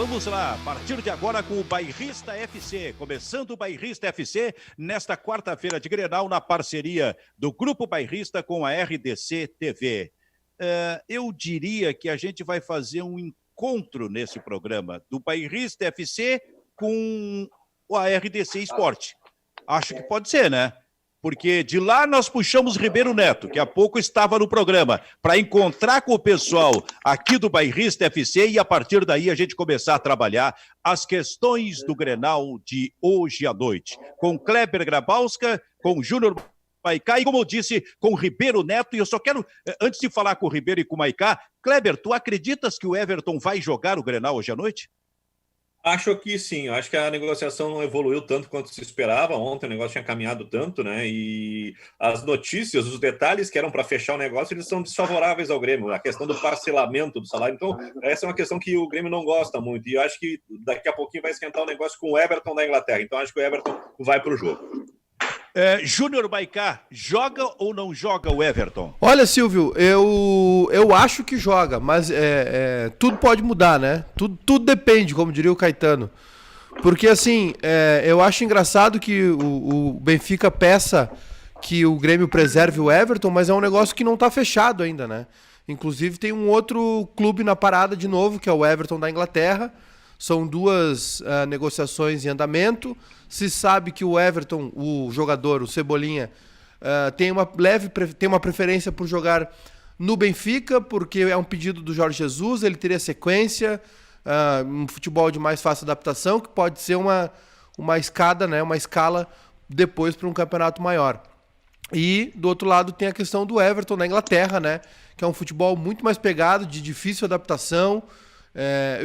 Vamos lá, a partir de agora com o Bairrista FC, começando o Bairrista FC nesta quarta-feira de Grenal na parceria do Grupo Bairrista com a RDC TV. Eu diria que a gente vai fazer um encontro nesse programa do Bairrista FC com a RDC Esporte. Acho que pode ser, né? Porque de lá nós puxamos Ribeiro Neto, que há pouco estava no programa, para encontrar com o pessoal aqui do Bairrista FC e a partir daí a gente começar a trabalhar as questões do Grenal de hoje à noite. Com Kleber Grabowska, com Júnior Maicá e, como eu disse, com Ribeiro Neto. E eu só quero, antes de falar com o Ribeiro e com o Maicá, Kleber, tu acreditas que o Everton vai jogar o Grenal hoje à noite? Acho que sim, acho que a negociação não evoluiu tanto quanto se esperava. Ontem o negócio tinha caminhado tanto, né? E as notícias, os detalhes que eram para fechar o negócio, eles são desfavoráveis ao Grêmio. A questão do parcelamento do salário. Então, essa é uma questão que o Grêmio não gosta muito. E eu acho que daqui a pouquinho vai esquentar o negócio com o Everton da Inglaterra. Então, acho que o Everton vai para o jogo. Júnior Maicá, joga ou não joga o Everton? Olha, Silvio, eu acho que joga, mas tudo pode mudar, né? Tudo depende, como diria o Caetano. Porque, assim, eu acho engraçado que o Benfica peça que o Grêmio preserve o Everton, mas é um negócio que não está fechado ainda, né? Inclusive tem um outro clube na parada de novo, que é o Everton da Inglaterra. São duas negociações em andamento. Se sabe que o Everton, o jogador, o Cebolinha, tem uma preferência por jogar no Benfica, porque é um pedido do Jorge Jesus, ele teria sequência, um futebol de mais fácil adaptação, que pode ser uma escada, né, uma escala depois para um campeonato maior. E, do outro lado, tem a questão do Everton na Inglaterra, né, que é um futebol muito mais pegado, de difícil adaptação.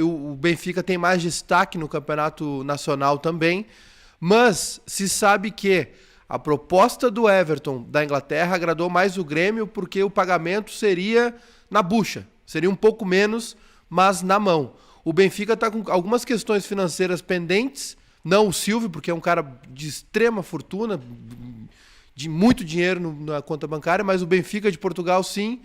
O Benfica tem mais destaque no campeonato nacional também, mas se sabe que a proposta do Everton da Inglaterra agradou mais o Grêmio porque o pagamento seria na bucha, seria um pouco menos, mas na mão. O Benfica está com algumas questões financeiras pendentes, não o Silvio, porque é um cara de extrema fortuna, de muito dinheiro na conta bancária, mas o Benfica de Portugal sim.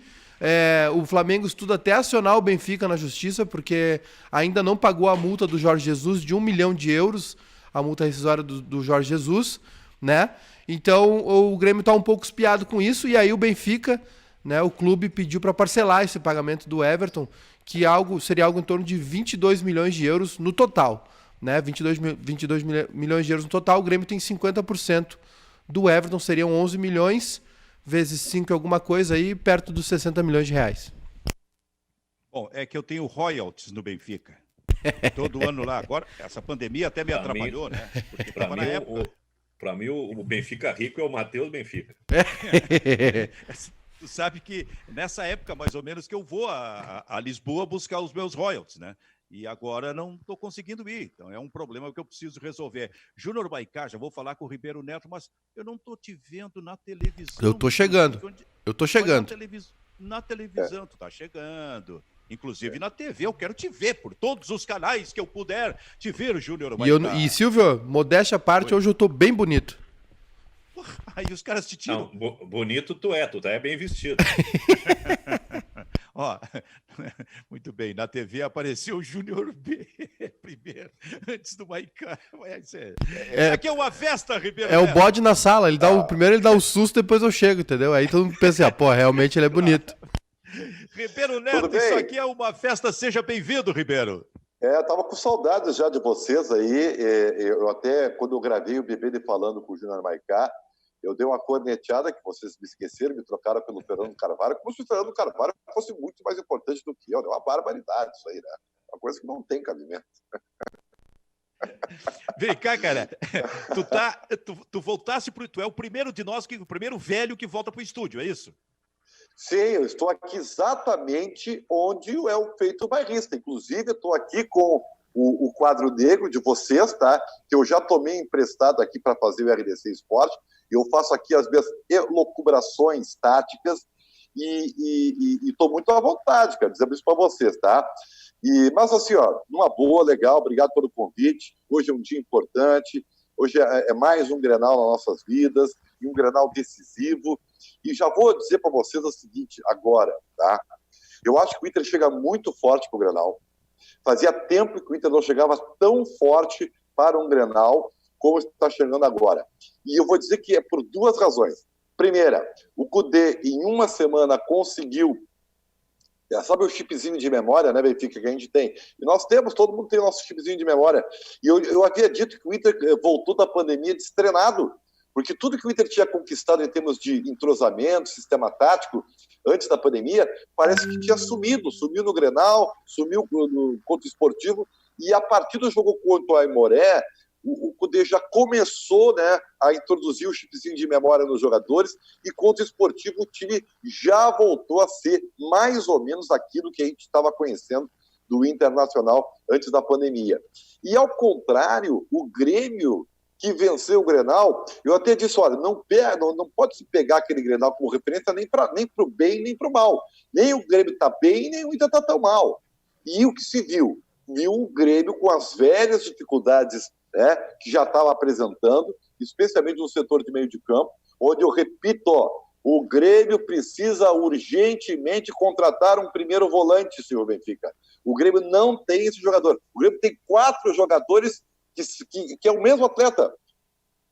O Flamengo estuda até acionar o Benfica na justiça, porque ainda não pagou a multa do Jorge Jesus de 1 milhão de euros, a multa rescisória do Jorge Jesus, né? Então o Grêmio está um pouco espiado com isso, e aí o Benfica, né, o clube pediu para parcelar esse pagamento do Everton, que seria algo em torno de 22 milhões de euros no total, né? 22 milhões de euros no total, o Grêmio tem 50% do Everton, seriam 11 milhões, vezes 5 alguma coisa aí, perto dos 60 milhões de reais. Bom, é que eu tenho royalties no Benfica. Todo ano lá. Agora, essa pandemia até me atrapalhou, né? Porque para mim, para mim, o Benfica rico é o Matheus Benfica. Tu sabe que nessa época, mais ou menos, que eu vou a Lisboa buscar os meus royalties, né? E agora não estou conseguindo ir. Então é um problema que eu preciso resolver. Júnior Maicá, já vou falar com o Ribeiro Neto, mas eu não estou te vendo na televisão. Eu estou chegando. Na televisão, tu tá chegando. Inclusive na TV, eu quero te ver por todos os canais que eu puder te ver, Júnior Maicá. E Silvio, modéstia à parte, hoje eu tô bem bonito. Aí os caras te tiram. Não, bonito tu tá bem vestido. Ó, muito bem, na TV apareceu o Júnior B primeiro, antes do Maicá. Isso aqui é uma festa, Ribeiro. O bode na sala, primeiro ele dá o susto, depois eu chego, entendeu? Aí todo mundo pensa, realmente ele é bonito. Ribeiro Neto, isso aqui é uma festa, seja bem-vindo, Ribeiro. Tava com saudades já de vocês aí, eu até, quando eu gravei o Bebê falando com o Júnior Maicá, eu dei uma corneteada que vocês me esqueceram, me trocaram pelo Fernando Carvalho, como se o Fernando Carvalho fosse muito mais importante do que eu. É uma barbaridade isso aí, né? Uma coisa que não tem cabimento. Vem cá, cara. Tu voltasse tu é o primeiro de nós, o primeiro velho que volta pro estúdio, é isso? Sim, eu estou aqui exatamente onde é o Feito Bairrista. Inclusive, eu estou aqui com o quadro negro de vocês, tá? Que eu já tomei emprestado aqui para fazer o RDC Esporte. Eu faço aqui as minhas elucubrações táticas e estou muito à vontade, quero dizer isso para vocês, tá? Mas assim, numa boa, legal, obrigado pelo convite. Hoje é um dia importante, hoje é mais um Grenal nas nossas vidas, e um Grenal decisivo. E já vou dizer para vocês o seguinte agora, tá? Eu acho que o Inter chega muito forte pro Grenal. Fazia tempo que o Inter não chegava tão forte para um Grenal como está chegando agora. E eu vou dizer que é por duas razões. Primeira, o Kudê, em uma semana, conseguiu... Sabe o chipzinho de memória, né, Benfica, que a gente tem? E nós temos, todo mundo tem o nosso chipzinho de memória. E eu havia dito que o Inter voltou da pandemia destreinado, porque tudo que o Inter tinha conquistado em termos de entrosamento, sistema tático, antes da pandemia, parece que tinha sumiu no Grenal, sumiu contra o Esportivo, e a partir do jogo contra o Aimoré, o Kudê já começou, né, a introduzir o chipzinho de memória nos jogadores, e contra o Esportivo o time já voltou a ser mais ou menos aquilo que a gente estava conhecendo do Internacional antes da pandemia. E ao contrário, o Grêmio, que venceu o Grenal, eu até disse, olha, não pode se pegar aquele Grenal como referência nem para o bem nem para o mal. Nem o Grêmio está bem, nem o Inter está tão mal. E o que se viu? Viu o Grêmio com as velhas dificuldades, né, que já estava apresentando, especialmente no setor de meio de campo, onde eu repito, o Grêmio precisa urgentemente contratar um primeiro volante, senhor Benfica. O Grêmio não tem esse jogador. O Grêmio tem 4 jogadores que é o mesmo atleta.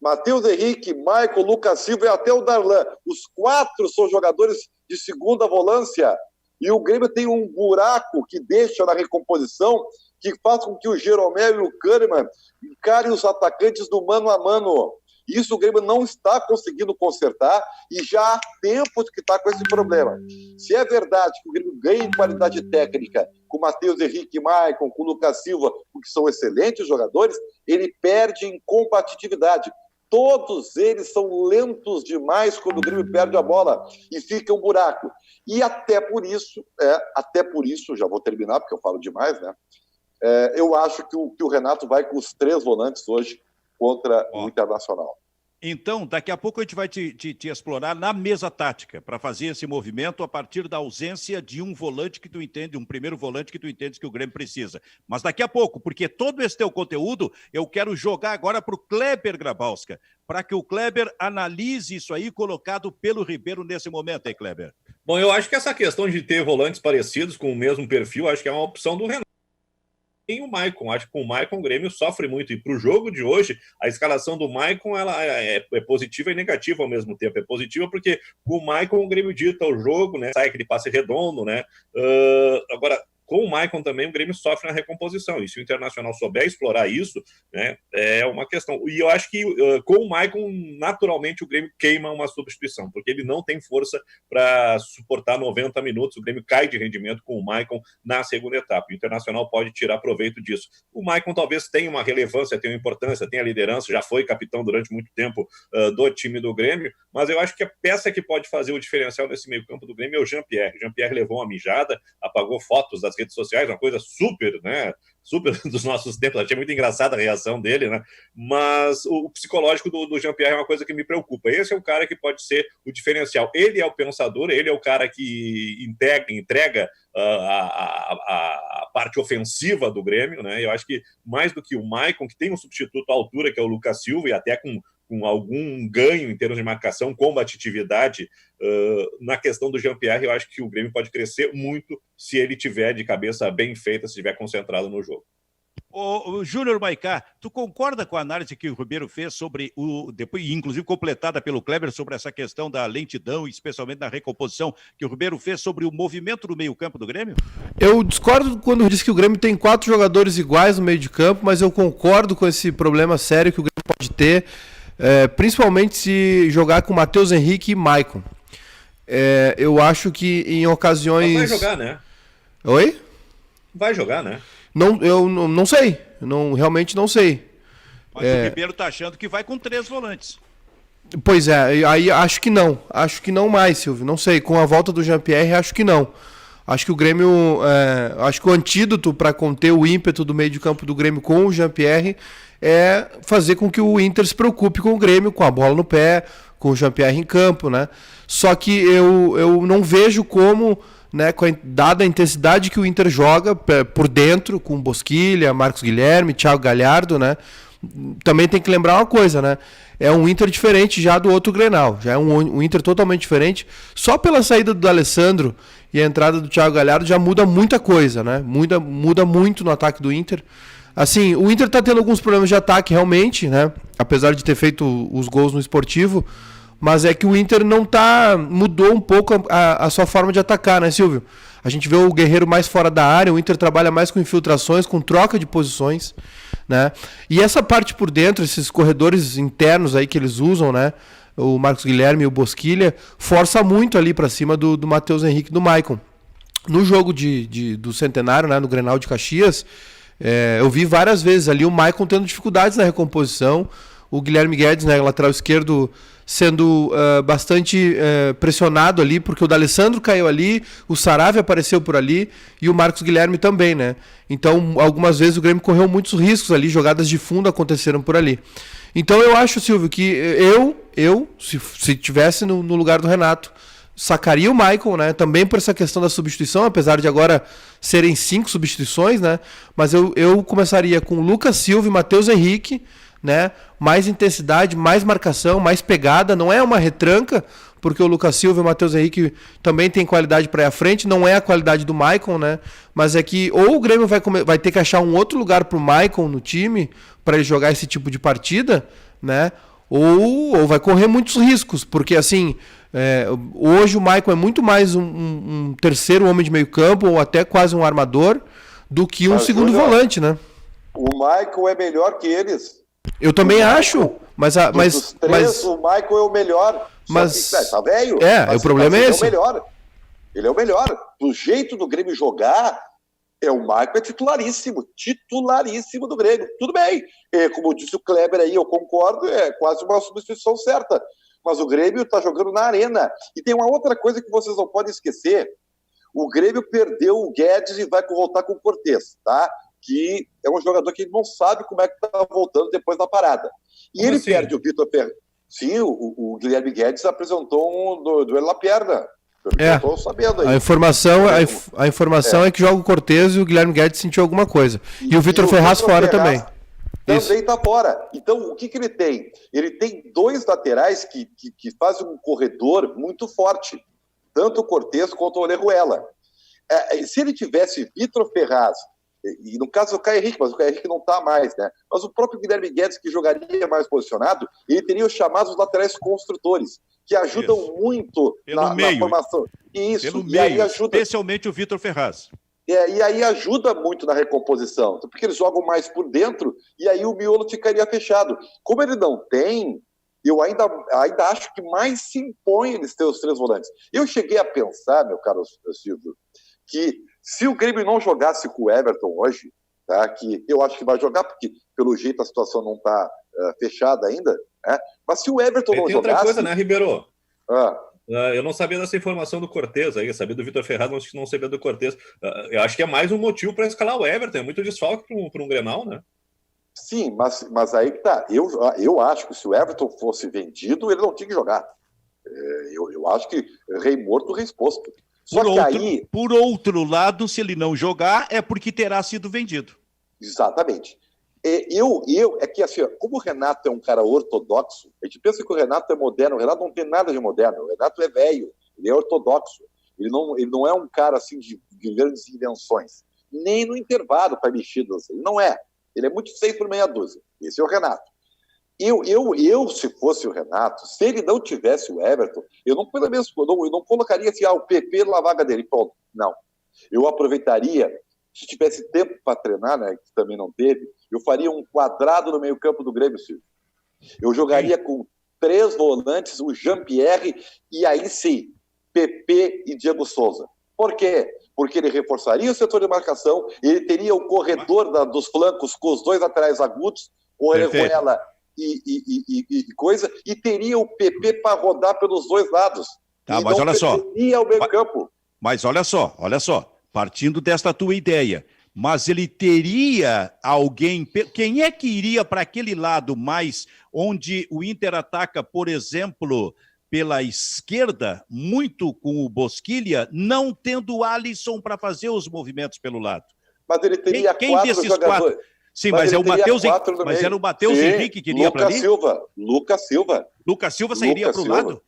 Matheus Henrique, Michael, Lucas Silva e até o Darlan. Os 4 são jogadores de segunda volância. E o Grêmio tem um buraco que deixa na recomposição, que faz com que o Jeromel e o Kahneman encarem os atacantes do mano a mano. Isso o Grêmio não está conseguindo consertar e já há tempo que está com esse problema. Se é verdade que o Grêmio ganha em qualidade técnica com o Matheus Henrique, Maicon, com o Lucas Silva, porque são excelentes jogadores, ele perde em competitividade. Todos eles são lentos demais quando o Grêmio perde a bola e fica um buraco. E até por isso, já vou terminar porque eu falo demais, né? Eu acho que o Renato vai com os 3 volantes hoje contra o Internacional. Então, daqui a pouco a gente vai te explorar na mesa tática para fazer esse movimento a partir da ausência de um volante que tu entende, um primeiro volante que tu entendes que o Grêmio precisa. Mas daqui a pouco, porque todo esse teu conteúdo eu quero jogar agora para o Kleber Grabowska, para que o Kleber analise isso aí colocado pelo Ribeiro nesse momento, hein, Kleber? Bom, eu acho que essa questão de ter volantes parecidos com o mesmo perfil, acho que é uma opção do Renato. Tem o Maicon, acho que com o Maicon o Grêmio sofre muito, e para o jogo de hoje, a escalação do Maicon ela é positiva e negativa ao mesmo tempo. É positiva porque com o Maicon o Grêmio dita o jogo, né? Sai aquele passe redondo, né? Agora, com o Maicon também o Grêmio sofre na recomposição, e se o Internacional souber explorar isso, né, é uma questão. E eu acho que com o Maicon, naturalmente, o Grêmio queima uma substituição, porque ele não tem força para suportar 90 minutos, o Grêmio cai de rendimento com o Maicon na segunda etapa, o Internacional pode tirar proveito disso. O Maicon talvez tenha uma relevância, tenha uma importância, tenha liderança, já foi capitão durante muito tempo do time do Grêmio, mas eu acho que a peça que pode fazer o diferencial nesse meio campo do Grêmio é o Jean-Pierre. O Jean-Pierre levou uma mijada, apagou fotos das redes sociais, uma coisa super, né? Super dos nossos tempos. Achei muito engraçada a reação dele, né? Mas o psicológico do Jean-Pierre é uma coisa que me preocupa. Esse é o cara que pode ser o diferencial. Ele é o pensador, ele é o cara que entrega a parte ofensiva do Grêmio, né? Eu acho que mais do que o Maicon, que tem um substituto à altura, que é o Lucas Silva, e até com algum ganho em termos de marcação, combatividade, na questão do Jean-Pierre, eu acho que o Grêmio pode crescer muito se ele tiver de cabeça bem feita, se estiver concentrado no jogo. O Júnior Maicá, tu concorda com a análise que o Ribeiro fez sobre depois, inclusive completada pelo Kleber, sobre essa questão da lentidão, especialmente na recomposição, que o Ribeiro fez sobre o movimento do meio-campo do Grêmio? Eu discordo quando diz que o Grêmio tem 4 jogadores iguais no meio de campo, mas eu concordo com esse problema sério que o Grêmio pode ter, principalmente se jogar com Matheus Henrique e Maicon. Eu acho que em ocasiões... Mas vai jogar, né? Oi? Vai jogar, né? Eu não sei. Realmente não sei. Mas o Ribeiro tá achando que vai com 3 volantes. Pois é, aí acho que não. Acho que não mais, Silvio. Não sei. Com a volta do Jean-Pierre, acho que não. Acho que o Grêmio... acho que o antídoto para conter o ímpeto do meio de campo do Grêmio com o Jean-Pierre é fazer com que o Inter se preocupe com o Grêmio, com a bola no pé, com o Jean-Pierre em campo, né? Só que eu não vejo como, né, dada a intensidade que o Inter joga por dentro, com Bosquilha, Marcos Guilherme, Thiago Galhardo, né? também tem que lembrar uma coisa, né? É um Inter diferente já do outro Grenal. Já é um Inter totalmente diferente. Só pela saída do D'Alessandro e a entrada do Thiago Galhardo já muda muita coisa, né? Muda muito no ataque do Inter. Assim, o Inter tá tendo alguns problemas de ataque realmente, né? Apesar de ter feito os gols no Esportivo. Mas é que o Inter não tá... Mudou um pouco a sua forma de atacar, né, Silvio? A gente vê o Guerreiro mais fora da área, o Inter trabalha mais com infiltrações, com troca de posições, né? E essa parte por dentro, esses corredores internos aí que eles usam, né? O Marcos Guilherme e o Bosquilha, força muito ali para cima do Matheus Henrique e do Maicon. No jogo do Centenário, né, no Grenal de Caxias, eu vi várias vezes ali o Maicon tendo dificuldades na recomposição, o Guilherme Guedes, né, lateral esquerdo, sendo bastante pressionado ali, porque o D'Alessandro caiu ali, o Saravia apareceu por ali e o Marcos Guilherme também, né? Então, algumas vezes o Grêmio correu muitos riscos ali, jogadas de fundo aconteceram por ali. Então, eu acho, Silvio, que se tivesse no lugar do Renato, sacaria o Maicon, né? Também por essa questão da substituição, apesar de agora serem 5 substituições, né? Mas eu começaria com Lucas Silva e Matheus Henrique, né? Mais intensidade, mais marcação, mais pegada, não é uma retranca, porque o Lucas Silva e o Matheus Henrique também tem qualidade para ir à frente, não é a qualidade do Maicon, né? Mas é que ou o Grêmio vai ter que achar um outro lugar pro Maicon no time para ele jogar esse tipo de partida, né? Ou vai correr muitos riscos, porque assim, hoje o Maicon é muito mais um terceiro homem de meio campo, ou até quase um armador, do que um segundo volante, né? O Maicon é melhor que eles. Eu também acho, mas dos três, o Maicon é o melhor. Mas tá velho. O problema é esse. Ele é o melhor. Do jeito do Grêmio jogar, o Maicon é titularíssimo do Grêmio. Tudo bem. Como disse o Kleber aí, eu concordo, é quase uma substituição certa. Mas o Grêmio está jogando na arena. E tem uma outra coisa que vocês não podem esquecer. O Grêmio perdeu o Guedes e vai voltar com o Cortez, tá? Que é um jogador que não sabe como é que tá voltando depois da parada. E ele perde o Vitor Ferraz. Sim, o Guilherme Guedes apresentou um duelo na perna. Eu tô sabendo aí. A informação é que joga o Cortez e o Guilherme Guedes sentiu alguma coisa. E o Vitor Ferraz fora também. Também tá fora. Então, o que ele tem? Ele tem 2 laterais que fazem um corredor muito forte. Tanto o Cortez quanto o Orejuela. Se ele tivesse Vitor Ferraz, e no caso o Caio Henrique, mas o Caio Henrique não está mais, né? Mas o próprio Guilherme Guedes, que jogaria mais posicionado, ele teria os chamados laterais construtores, que ajudam muito na formação. Pelo meio, aí ajuda, especialmente o Vitor Ferraz. E aí ajuda muito na recomposição, porque eles jogam mais por dentro e aí o miolo ficaria fechado. Como ele não tem, eu ainda acho que mais se impõe eles ter os 3 volantes. Eu cheguei a pensar, meu caro Silvio, que se o Grêmio não jogasse com o Everton hoje, tá, que eu acho que vai jogar, porque pelo jeito a situação não está fechada ainda, né? Mas se o Everton não jogasse... Tem outra coisa, né, Ribeiro? Eu não sabia dessa informação do Cortez aí, eu sabia do Vitor Ferraz, mas não sabia do Cortez. Eu acho que é mais um motivo para escalar o Everton, é muito desfalque para um Grenal, né? Sim, mas aí que tá. Eu acho que se o Everton fosse vendido, ele não tinha que jogar. Eu acho que rei morto, rei exposto. Por outro lado, se ele não jogar, é porque terá sido vendido. Exatamente. É que assim, como o Renato é um cara ortodoxo, a gente pensa que o Renato é moderno, o Renato não tem nada de moderno, o Renato é velho, ele é ortodoxo, ele não é um cara assim de grandes invenções, nem no intervalo para mexidas, ele não é, ele é muito 6 por meia dúzia, esse é o Renato. Se fosse o Renato, se ele não tivesse o Everton, eu não colocaria assim, o PP na vaga dele, pronto, não. Eu aproveitaria, se tivesse tempo para treinar, né, que também não teve, eu faria um quadrado no meio campo do Grêmio, Silvio. Eu jogaria com 3 volantes, o Jean-Pierre, e aí sim, PP e Diego Souza. Por quê? Porque ele reforçaria o setor de marcação, ele teria o corredor dos flancos com os 2 laterais agudos, o Orejuela e coisa, e teria o PP para rodar pelos 2 lados. Tá, mas olha só. Ia o meio campo. Mas olha só, partindo desta tua ideia, mas ele teria alguém... Quem é que iria para aquele lado mais, onde o Inter ataca, por exemplo, pela esquerda, muito com o Bosquilha, não tendo o Alisson para fazer os movimentos pelo lado? Mas ele teria quem 4 jogadores. Sim, mas era o Matheus Henrique que iria para ali? Lucas Silva. Lucas Silva sairia para o lado?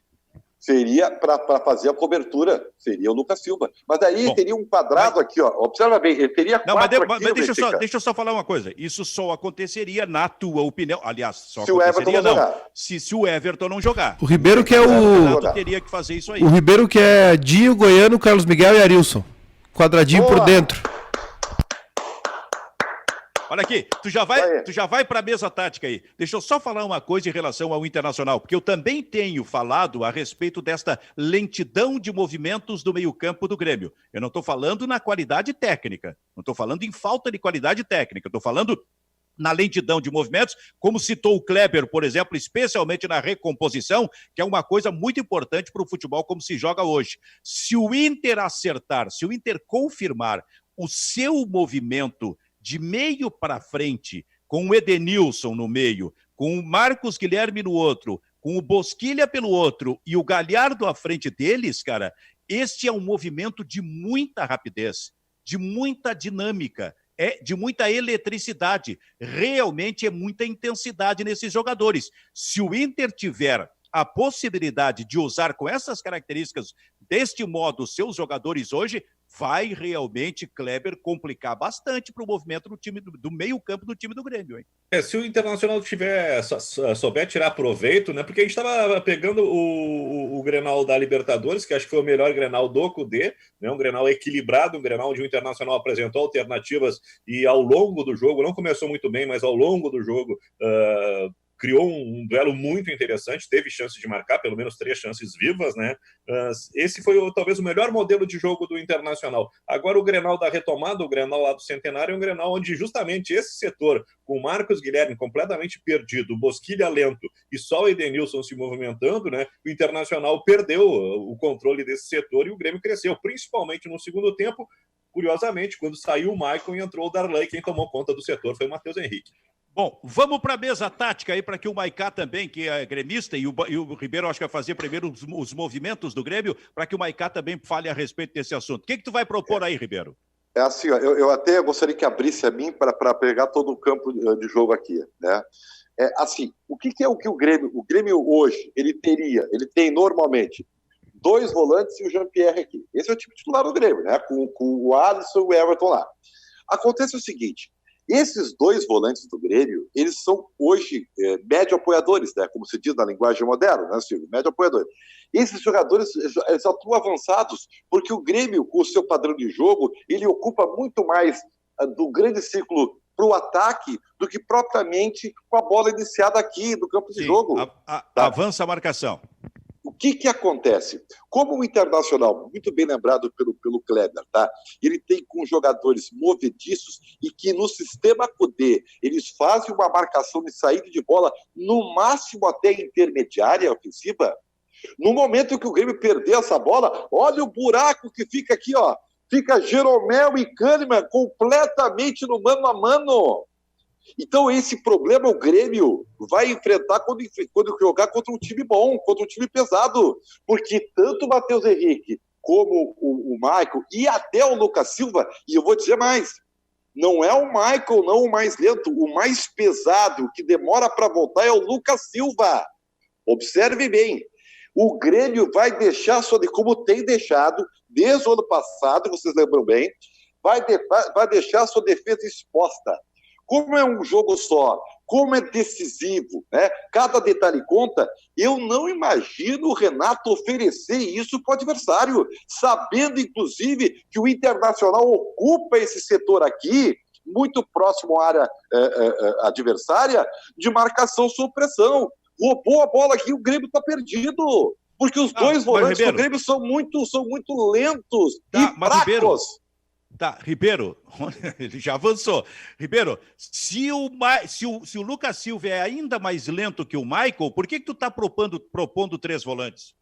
Seria para fazer a cobertura. Seria o Lucas Silva. Mas aí teria um quadrado aqui, ó. Observa bem, ele teria quatro aqui. Mas deixa eu só falar uma coisa. Isso só aconteceria, na tua opinião. Aliás, só se o Everton não jogar. Se o Everton não jogar. O Ribeiro que é o teria que fazer isso aí. O Ribeiro que é Dinho, Goiano, Carlos Miguel e Arilson. Quadradinho por dentro. Olha aqui, tu já vai para a mesa tática aí. Deixa eu só falar uma coisa em relação ao Internacional, porque eu também tenho falado a respeito desta lentidão de movimentos do meio-campo do Grêmio. Eu não estou falando na qualidade técnica, não estou falando em falta de qualidade técnica, estou falando na lentidão de movimentos, como citou o Kleber, por exemplo, especialmente na recomposição, que é uma coisa muito importante para o futebol como se joga hoje. Se o Inter acertar, se o Inter confirmar o seu movimento de meio para frente, com o Edenilson no meio, com o Marcos Guilherme no outro, com o Bosquilha pelo outro e o Galhardo à frente deles, cara, este é um movimento de muita rapidez, de muita dinâmica, de muita eletricidade. Realmente é muita intensidade nesses jogadores. Se o Inter tiver a possibilidade de usar com essas características, deste modo, os seus jogadores hoje, vai realmente, Kleber, complicar bastante para o movimento do time do meio-campo do time do Grêmio, hein? Se o Internacional souber tirar proveito, né? Porque a gente estava pegando o Grenal da Libertadores, que acho que foi o melhor Grenal do Cudê, né? Um Grenal equilibrado, um Grenal onde o Internacional apresentou alternativas e ao longo do jogo, não começou muito bem, mas ao longo do jogo criou um duelo muito interessante, teve chances de marcar, pelo menos 3 chances vivas, né? Esse foi talvez o melhor modelo de jogo do Internacional. Agora o Grenal da retomada, o Grenal lá do Centenário, é um Grenal onde justamente esse setor, com o Marcos Guilherme completamente perdido, o Bosquilha lento e só o Edenilson se movimentando, né? O Internacional perdeu o controle desse setor e o Grêmio cresceu, principalmente no segundo tempo. Curiosamente, quando saiu o Maicon e entrou o Darlan, quem tomou conta do setor foi o Matheus Henrique. Bom, vamos para a mesa tática aí, para que o Maicá também, que é gremista, e o Ribeiro acho que vai fazer primeiro os movimentos do Grêmio, para que o Maicá também fale a respeito desse assunto. O que tu vai propor aí, Ribeiro? É assim, ó, eu até gostaria que abrisse a mim para pegar todo o campo de jogo aqui, né? Assim, o que é o que o Grêmio hoje, ele tem normalmente 2 volantes e o Jean-Pierre aqui. Esse é o time titular do Grêmio, né? Com o Alisson e o Everton lá. Acontece o seguinte, esses 2 volantes do Grêmio, eles são hoje médio apoiadores, né? Como se diz na linguagem moderna, né, Silvio? Médio apoiadores. Esses jogadores, eles atuam avançados, porque o Grêmio, com o seu padrão de jogo, ele ocupa muito mais do grande círculo para o ataque do que propriamente com a bola iniciada aqui no campo de jogo. Tá? Avança a marcação. O que acontece? Como o Internacional, muito bem lembrado pelo Kleber, tá? Ele tem com jogadores movediços e que no sistema Cudê eles fazem uma marcação de saída de bola no máximo até intermediária ofensiva. No momento que o Grêmio perder essa bola, olha o buraco que fica aqui, ó. Fica Jeromel e Kahneman completamente no mano a mano. Então esse problema o Grêmio vai enfrentar quando jogar contra um time bom, contra um time pesado, porque tanto o Matheus Henrique como o Michael e até o Lucas Silva, e eu vou dizer mais, não é o Michael não o mais lento, o mais pesado, o que demora para voltar é o Lucas Silva. Observe bem, o Grêmio vai deixar, como tem deixado desde o ano passado, vocês lembram bem, vai deixar a sua defesa exposta. Como é um jogo só, como é decisivo, né? Cada detalhe conta, eu não imagino o Renato oferecer isso para o adversário, sabendo, inclusive, que o Internacional ocupa esse setor aqui, muito próximo à área adversária, de marcação sob pressão. Roubou a bola aqui, o Grêmio está perdido, porque os 2 volantes do Grêmio são muito lentos e fracos. Ribeiro, ele já avançou. Ribeiro, se o Lucas Silva é ainda mais lento que o Michael, por que tu está propondo 3 volantes?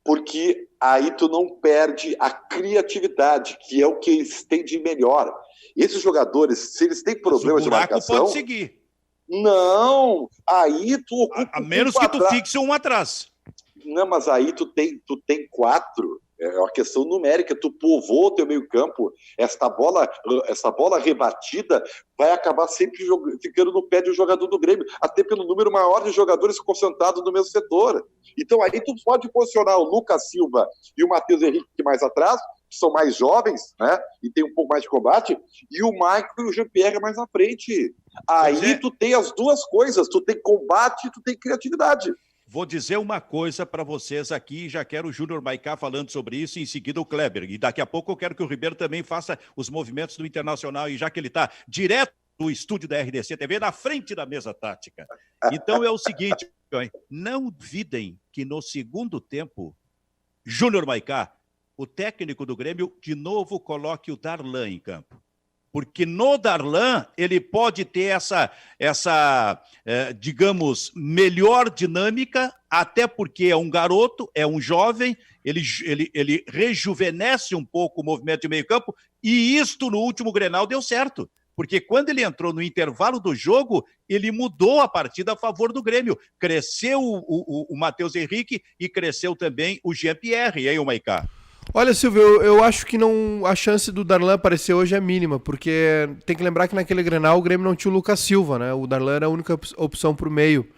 Porque aí tu não perde a criatividade, que é o que eles têm de melhor. Esses jogadores, se eles têm problemas de marcação... pode seguir. Não, aí tu ocupa... A menos que tu fixe um atrás. Não, mas aí tu tem 4... É uma questão numérica, tu povoa o teu meio campo, essa bola rebatida vai acabar sempre ficando no pé de um jogador do Grêmio, até pelo número maior de jogadores concentrados no mesmo setor. Então aí tu pode posicionar o Lucas Silva e o Matheus Henrique mais atrás, que são mais jovens, né, e tem um pouco mais de combate, e o Michael e o Jean-Pierre mais à frente. Aí tu tem as duas coisas, tu tem combate e tu tem criatividade. Vou dizer uma coisa para vocês aqui, já quero o Júnior Maicá falando sobre isso, e em seguida o Kleber. E daqui a pouco eu quero que o Ribeiro também faça os movimentos do Internacional, e já que ele está direto do estúdio da RDC TV, na frente da mesa tática. Então é o seguinte, não duvidem que no segundo tempo, Júnior Maicá, o técnico do Grêmio, de novo coloque o Darlan em campo. Porque no Darlan ele pode ter essa digamos, melhor dinâmica, até porque é um garoto, é um jovem, ele rejuvenesce um pouco o movimento de meio campo, e isto no último Grenal deu certo. Porque quando ele entrou no intervalo do jogo, ele mudou a partida a favor do Grêmio. Cresceu o Matheus Henrique e cresceu também o Jean-Pierre. E aí, o Maicá? Olha, Silvio, eu acho que a chance do Darlan aparecer hoje é mínima, porque tem que lembrar que naquele Grenal o Grêmio não tinha o Lucas Silva, né? O Darlan era a única opção pro meio.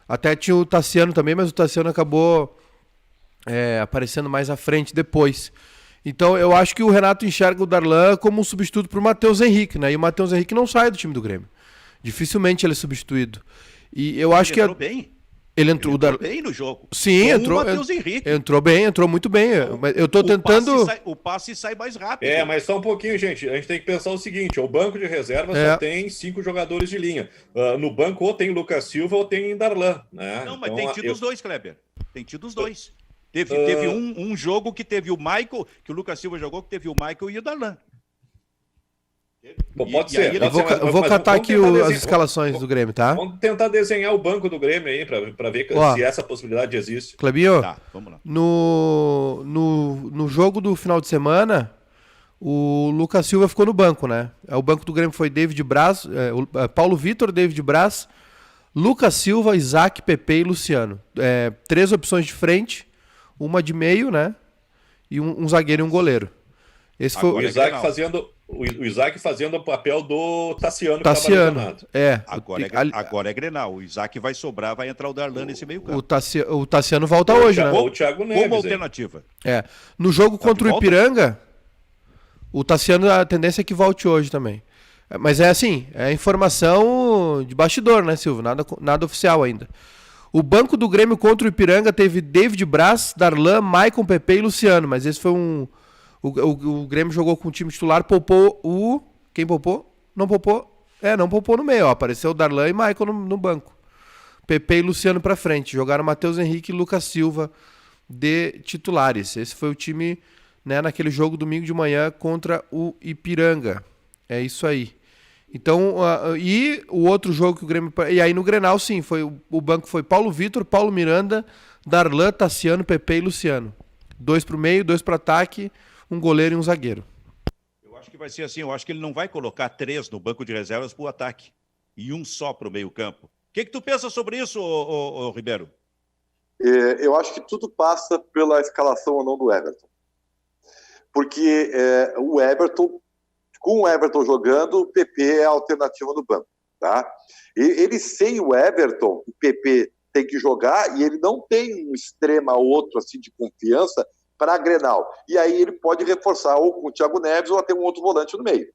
Até tinha o Tassiano também, mas o Tassiano acabou aparecendo mais à frente depois. Então eu acho que o Renato enxerga o Darlan como um substituto pro Matheus Henrique, né? E o Matheus Henrique não sai do time do Grêmio. Dificilmente ele é substituído. E eu acho que... Entrou bem. Ele entrou bem no jogo. Sim, entrou bem, entrou muito bem. Eu tô tentando... O passe sai mais rápido. Mas só um pouquinho, gente. A gente tem que pensar o seguinte: o banco de reserva só tem 5 jogadores de linha. No banco ou tem Lucas Silva ou tem Darlan, né? Não, mas tem tido os dois, Kleber. Tem tido os dois. Teve um jogo que teve o Michael, que o Lucas Silva jogou, que teve o Michael e o Darlan. Pode ser. Eu vou catar aqui as escalações do Grêmio, tá? Vamos tentar desenhar o banco do Grêmio aí, para ver se essa possibilidade existe. Clebinho, tá, vamos lá. No jogo do final de semana, o Lucas Silva ficou no banco, né? O banco do Grêmio foi David Braz, Paulo Vitor, David Braz, Lucas Silva, Isaac, Pepe e Luciano. 3 opções de frente, uma de meio, né? E um zagueiro e um goleiro. Esse foi o Isaac fazendo o papel do Tassiano. Agora é Grenal. O Isaac vai sobrar, vai entrar o Darlan nesse meio campo. O Tassiano volta hoje, né? Ou o Thiago Neves. Como alternativa. No jogo contra o Ipiranga, o Tassiano, a tendência é que volte hoje também. Mas é informação de bastidor, né, Silvio? Nada oficial ainda. O banco do Grêmio contra o Ipiranga teve David Braz, Darlan, Maicon, Pepe e Luciano. Mas esse foi O Grêmio jogou com o time titular, poupou o... Quem poupou? Não poupou? Não poupou no meio, ó. Apareceu o Darlan e Michael no banco. Pepe e Luciano pra frente. Jogaram Matheus Henrique e Lucas Silva de titulares. Esse foi o time, né, naquele jogo domingo de manhã contra o Ipiranga. É isso aí. Então, e o outro jogo que o Grêmio... E aí no Grenal, sim, o banco foi Paulo Vitor, Paulo Miranda, Darlan, Tassiano, Pepe e Luciano. 2 pro meio, 2 pro ataque, um goleiro e um zagueiro. Eu acho que vai ser assim, eu acho que ele não vai colocar 3 no banco de reservas para o ataque e um só para o meio campo. O que tu pensa sobre isso, Ribeiro? Eu acho que tudo passa pela escalação ou não do Everton. Porque o Everton, com o Everton jogando, o PP é a alternativa no banco. Tá? Ele sem o Everton, o PP tem que jogar e ele não tem um extrema outro assim, de confiança para a Grenal. E aí ele pode reforçar ou com o Thiago Neves ou até um outro volante no meio.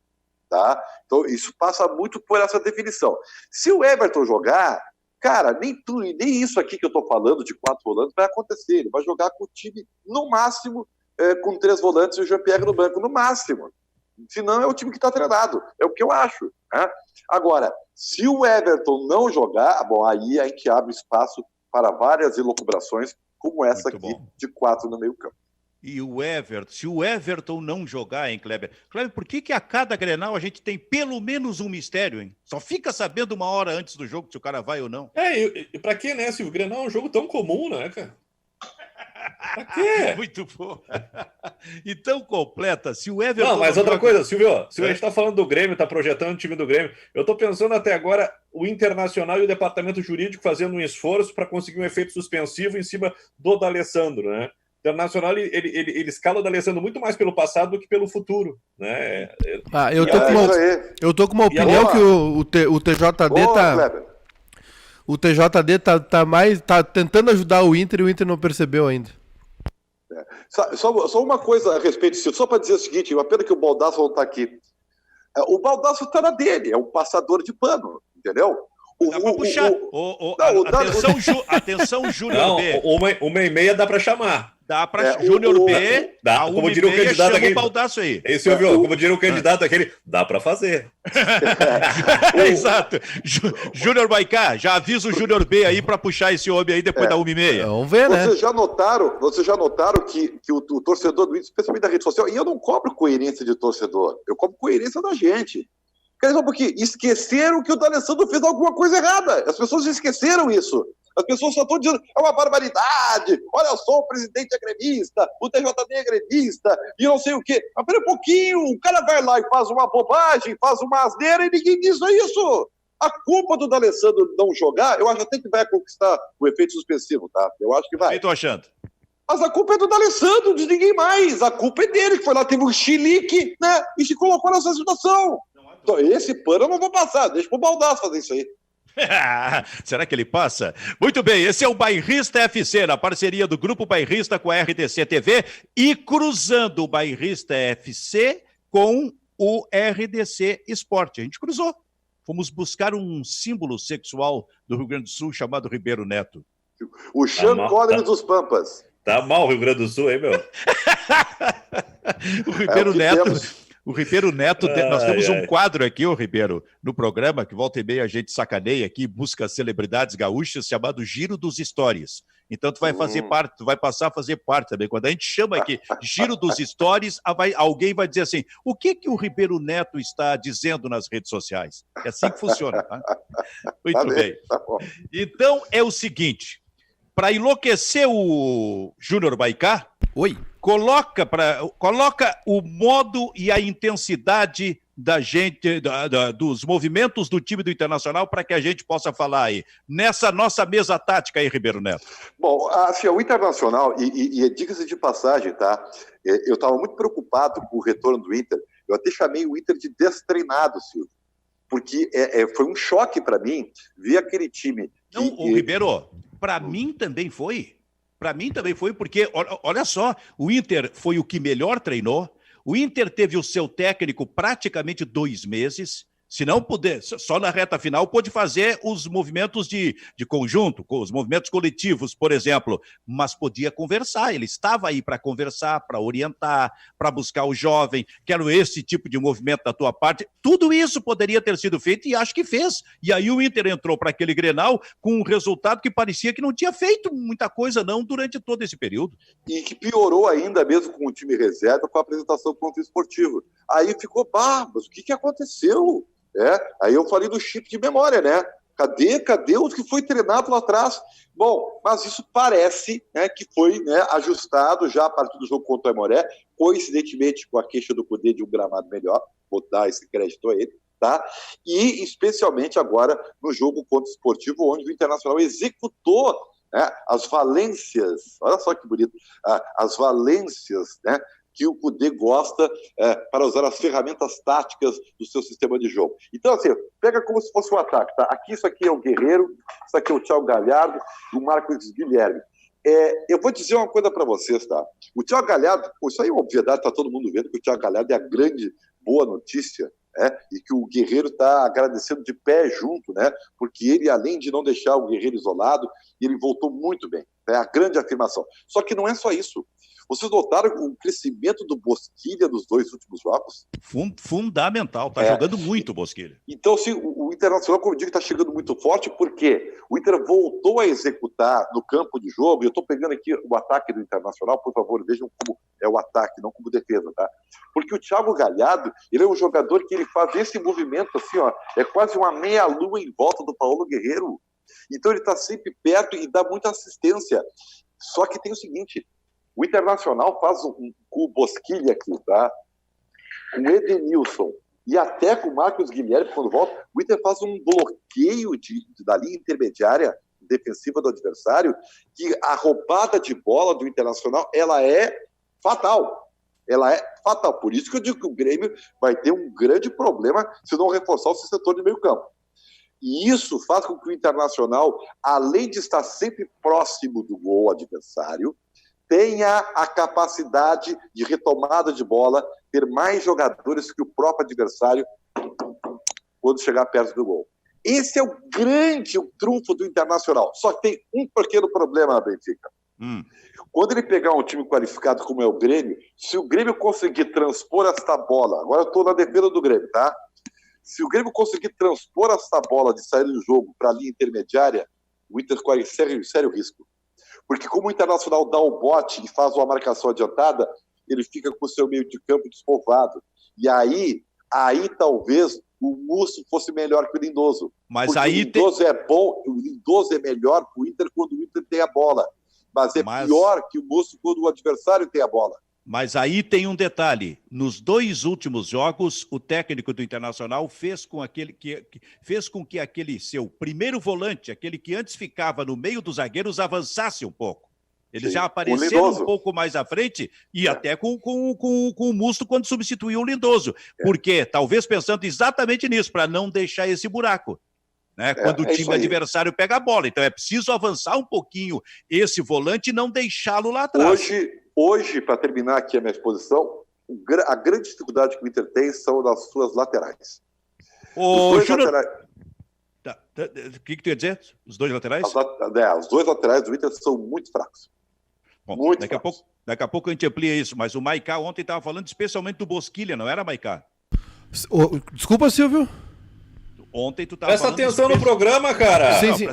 Tá? Então isso passa muito por essa definição. Se o Everton jogar, cara, nem isso aqui que eu estou falando de 4 volantes vai acontecer. Ele vai jogar com o time, no máximo, com 3 volantes e o Jean-Pierre no banco, no máximo. Senão é o time que está treinado. É o que eu acho. Né? Agora, se o Everton não jogar, bom, aí a gente abre espaço para várias elucubrações, como essa muito aqui, bom. De 4 no meio campo. E o Everton, se o Everton não jogar, hein, Kleber? Kleber, por que a cada Grenal a gente tem pelo menos um mistério, hein? Só fica sabendo 1 hora antes do jogo se o cara vai ou não. E pra quê, né? Se o Grenal é um jogo tão comum, né, cara? Pra quê? Muito bom. E tão completa, se o Everton... Não, mas outra coisa, Silvio, se a gente tá falando do Grêmio, tá projetando o time do Grêmio, eu tô pensando até agora o Internacional e o departamento jurídico fazendo um esforço para conseguir um efeito suspensivo em cima do D'Alessandro, né? Internacional, ele escala o D'Alessandro muito mais pelo passado do que pelo futuro, né? Eu tô com uma opinião que o TJD o TJD tá tentando ajudar o Inter e o Inter não percebeu ainda. Só uma coisa a respeito disso, só para dizer o seguinte, uma pena que o Baldasso não está aqui. O Baldasso está na dele, é um passador de pano, entendeu? Dá pra puxar. Atenção, Júnior B. Uma e meia dá para chamar. Dá para Júnior B. Dá, como diria o candidato aqui. O Baldasso aí. Esse ouviu? Como diria o candidato aquele, dá para fazer. Exato. Júnior Baicá, já avisa o Júnior B aí para puxar esse homem aí depois da 1h30. Vamos ver, né? Vocês já notaram que o torcedor do Inter, especialmente da rede social, e eu não cobro coerência de torcedor, eu cobro coerência da gente. Quer dizer, porque esqueceram que o D'Alessandro fez alguma coisa errada. As pessoas esqueceram isso. As pessoas só estão dizendo, é uma barbaridade, olha só, o presidente é gremista, o TJD é gremista, e não sei o quê. Mas pera um pouquinho, o cara vai lá e faz uma bobagem, faz uma asneira e ninguém diz isso. A culpa do D'Alessandro não jogar, eu acho até que vai conquistar o efeito suspensivo, tá? Eu acho que vai. O que eu tô achando? Mas a culpa é do D'Alessandro, de ninguém mais. A culpa é dele, que foi lá, teve um chilique, né? E se colocou nessa situação. Então, esse pano eu não vou passar, deixa pro Baldasso fazer isso aí. Será que ele passa? Muito bem, esse é o Bairrista FC, na parceria do Grupo Bairrista com a RDC TV e cruzando o Bairrista FC com o RDC Esporte. A gente cruzou. Fomos buscar um símbolo sexual do Rio Grande do Sul chamado Ribeiro Neto. O Sean Connery dos Pampas. Tá mal o Rio Grande do Sul, hein, meu? O Ribeiro Neto... O Ribeiro Neto, nós temos um quadro aqui, o Ribeiro, no programa, que volta e meia a gente sacaneia aqui, busca celebridades gaúchas, chamado Giro dos Stories. Então tu vai fazer parte, tu vai passar a fazer parte também. Quando a gente chama aqui Giro dos Stories, alguém vai dizer assim, o que o Ribeiro Neto está dizendo nas redes sociais? É assim que funciona, tá? Muito bem. Tá bom. Então é o seguinte, para enlouquecer o Júnior Baicá, coloca o modo e a intensidade da gente, dos movimentos do time do Internacional para que a gente possa falar aí, nessa nossa mesa tática aí, Ribeiro Neto. Bom, assim, o Internacional, e diga-se de passagem, tá? Eu estava muito preocupado com o retorno do Inter, eu até chamei o Inter de destreinado, Silvio, porque foi um choque para mim ver aquele time. Ribeiro, para mim também foi. Para mim também foi, porque, olha só, o Inter foi o que melhor treinou, o Inter teve o seu técnico praticamente 2 meses, se não puder, só na reta final pôde fazer os movimentos de conjunto, os movimentos coletivos, por exemplo, mas podia conversar, ele estava aí para conversar, para orientar, para buscar o jovem, quero esse tipo de movimento da tua parte, tudo isso poderia ter sido feito e acho que fez, e aí o Inter entrou para aquele Grenal com um resultado que parecia que não tinha feito muita coisa não durante todo esse período. E que piorou ainda mesmo com o time reserva com a apresentação contra o Esportivo. Aí ficou, mas o que aconteceu? Aí eu falei do chip de memória, né? Cadê o que foi treinado lá atrás? Bom, mas isso parece, né, que foi, né, ajustado já a partir do jogo contra o Aimoré, coincidentemente com a queixa do Cudê de um gramado melhor, vou dar esse crédito a ele, tá? E especialmente agora no jogo contra o Esportivo, onde o Internacional executou, né, as valências, olha só que bonito, as valências, né, que o Cudê gosta para usar as ferramentas táticas do seu sistema de jogo. Então, assim, pega como se fosse um ataque, tá? Isso aqui é o Guerreiro, isso aqui é o Thiago Galhardo e o Marcos Guilherme. Eu vou dizer uma coisa para vocês, tá? O Thiago Galhardo, isso aí é obviedade, tá todo mundo vendo que o Thiago Galhardo é a grande boa notícia, e que o Guerreiro está agradecendo de pé junto, né? Porque ele, além de não deixar o Guerreiro isolado, ele voltou muito bem. É a grande afirmação. Só que não é só isso. Vocês notaram o crescimento do Bosquilha nos 2 últimos jogos? Fundamental, tá jogando muito o Bosquilha. Então, assim, o Internacional, como eu digo, está chegando muito forte, porque o Inter voltou a executar no campo de jogo, e eu estou pegando aqui o ataque do Internacional, por favor, vejam como é o ataque, não como defesa, tá? Porque o Thiago Galhardo, ele é um jogador que ele faz esse movimento assim, ó, é quase uma meia-lua em volta do Paulo Guerreiro. Então ele está sempre perto e dá muita assistência. Só que tem o seguinte, o Internacional faz com o Bosquilha aqui, tá? Com o Edenilson e até com o Marcos Guilherme, quando volta, o Inter faz um bloqueio da linha intermediária defensiva do adversário, que a roubada de bola do Internacional, ela é fatal. Ela é fatal. Por isso que eu digo que o Grêmio vai ter um grande problema se não reforçar o seu setor de meio campo. E isso faz com que o Internacional, além de estar sempre próximo do gol adversário, tenha a capacidade de retomada de bola, ter mais jogadores que o próprio adversário quando chegar perto do gol. Esse é o trunfo do Internacional. Só que tem um pequeno problema, Benfica. Quando ele pegar um time qualificado como é o Grêmio, se o Grêmio conseguir transpor essa bola, agora eu estou na defesa do Grêmio, tá? Se o Grêmio conseguir transpor essa bola de sair do jogo para a linha intermediária, o Inter corre sério risco. Porque como o Internacional dá o bote e faz uma marcação adiantada, ele fica com o seu meio de campo despovado. E aí talvez o Musso fosse melhor que o Lindoso. Mas porque aí o Lindoso é bom, o Lindoso é melhor que o Inter quando o Inter tem a bola. Mas pior que o Musso quando o adversário tem a bola. Mas aí tem um detalhe. Nos 2 últimos jogos, o técnico do Internacional fez com que aquele seu primeiro volante, aquele que antes ficava no meio dos zagueiros, avançasse um pouco. Eles já apareceram um pouco mais à frente e até com o Musto quando substituiu o Lindoso. Por quê? Talvez pensando exatamente nisso, para não deixar esse buraco. Né? Quando o time adversário pega a bola. Então é preciso avançar um pouquinho esse volante e não deixá-lo lá atrás. Hoje, para terminar aqui a minha exposição, a grande dificuldade que o Inter tem são das suas laterais. O que tu ia dizer? Os 2 laterais? Os 2 laterais do Inter são muito fracos. Bom, daqui a pouco a gente amplia isso, mas o Maicá ontem estava falando especialmente do Bosquilha, não era, Maicá? Desculpa, Silvio. Ontem tu estava Presta atenção no programa, cara. Sim.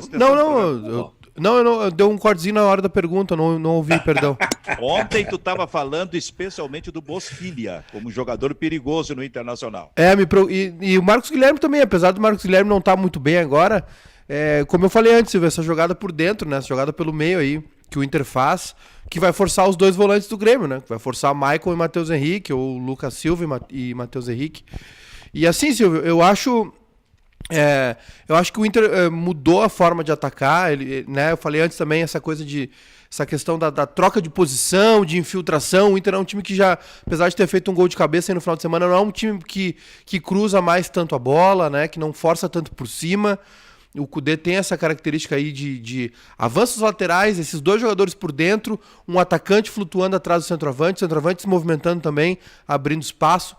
Eu dei um cortezinho na hora da pergunta, não ouvi, perdão. Ontem tu estava falando especialmente do Bosquilha, como jogador perigoso no Internacional. E o Marcos Guilherme também, apesar do Marcos Guilherme não estar muito bem agora, como eu falei antes, Silvio, essa jogada por dentro, né, essa jogada pelo meio aí, que o Inter faz, que vai forçar os 2 volantes do Grêmio, né? Vai forçar Michael e Matheus Henrique, ou Lucas Silva e Matheus Henrique. E assim, Silvio, eu acho que o Inter mudou a forma de atacar, né? Eu falei antes também essa questão da troca de posição, de infiltração. O Inter é um time que já, apesar de ter feito um gol de cabeça aí no final de semana, não é um time que cruza mais tanto a bola, né? Que não força tanto por cima. O Kudê tem essa característica aí de avanços laterais, esses 2 jogadores por dentro, um atacante flutuando atrás do centroavante se movimentando também, abrindo espaço.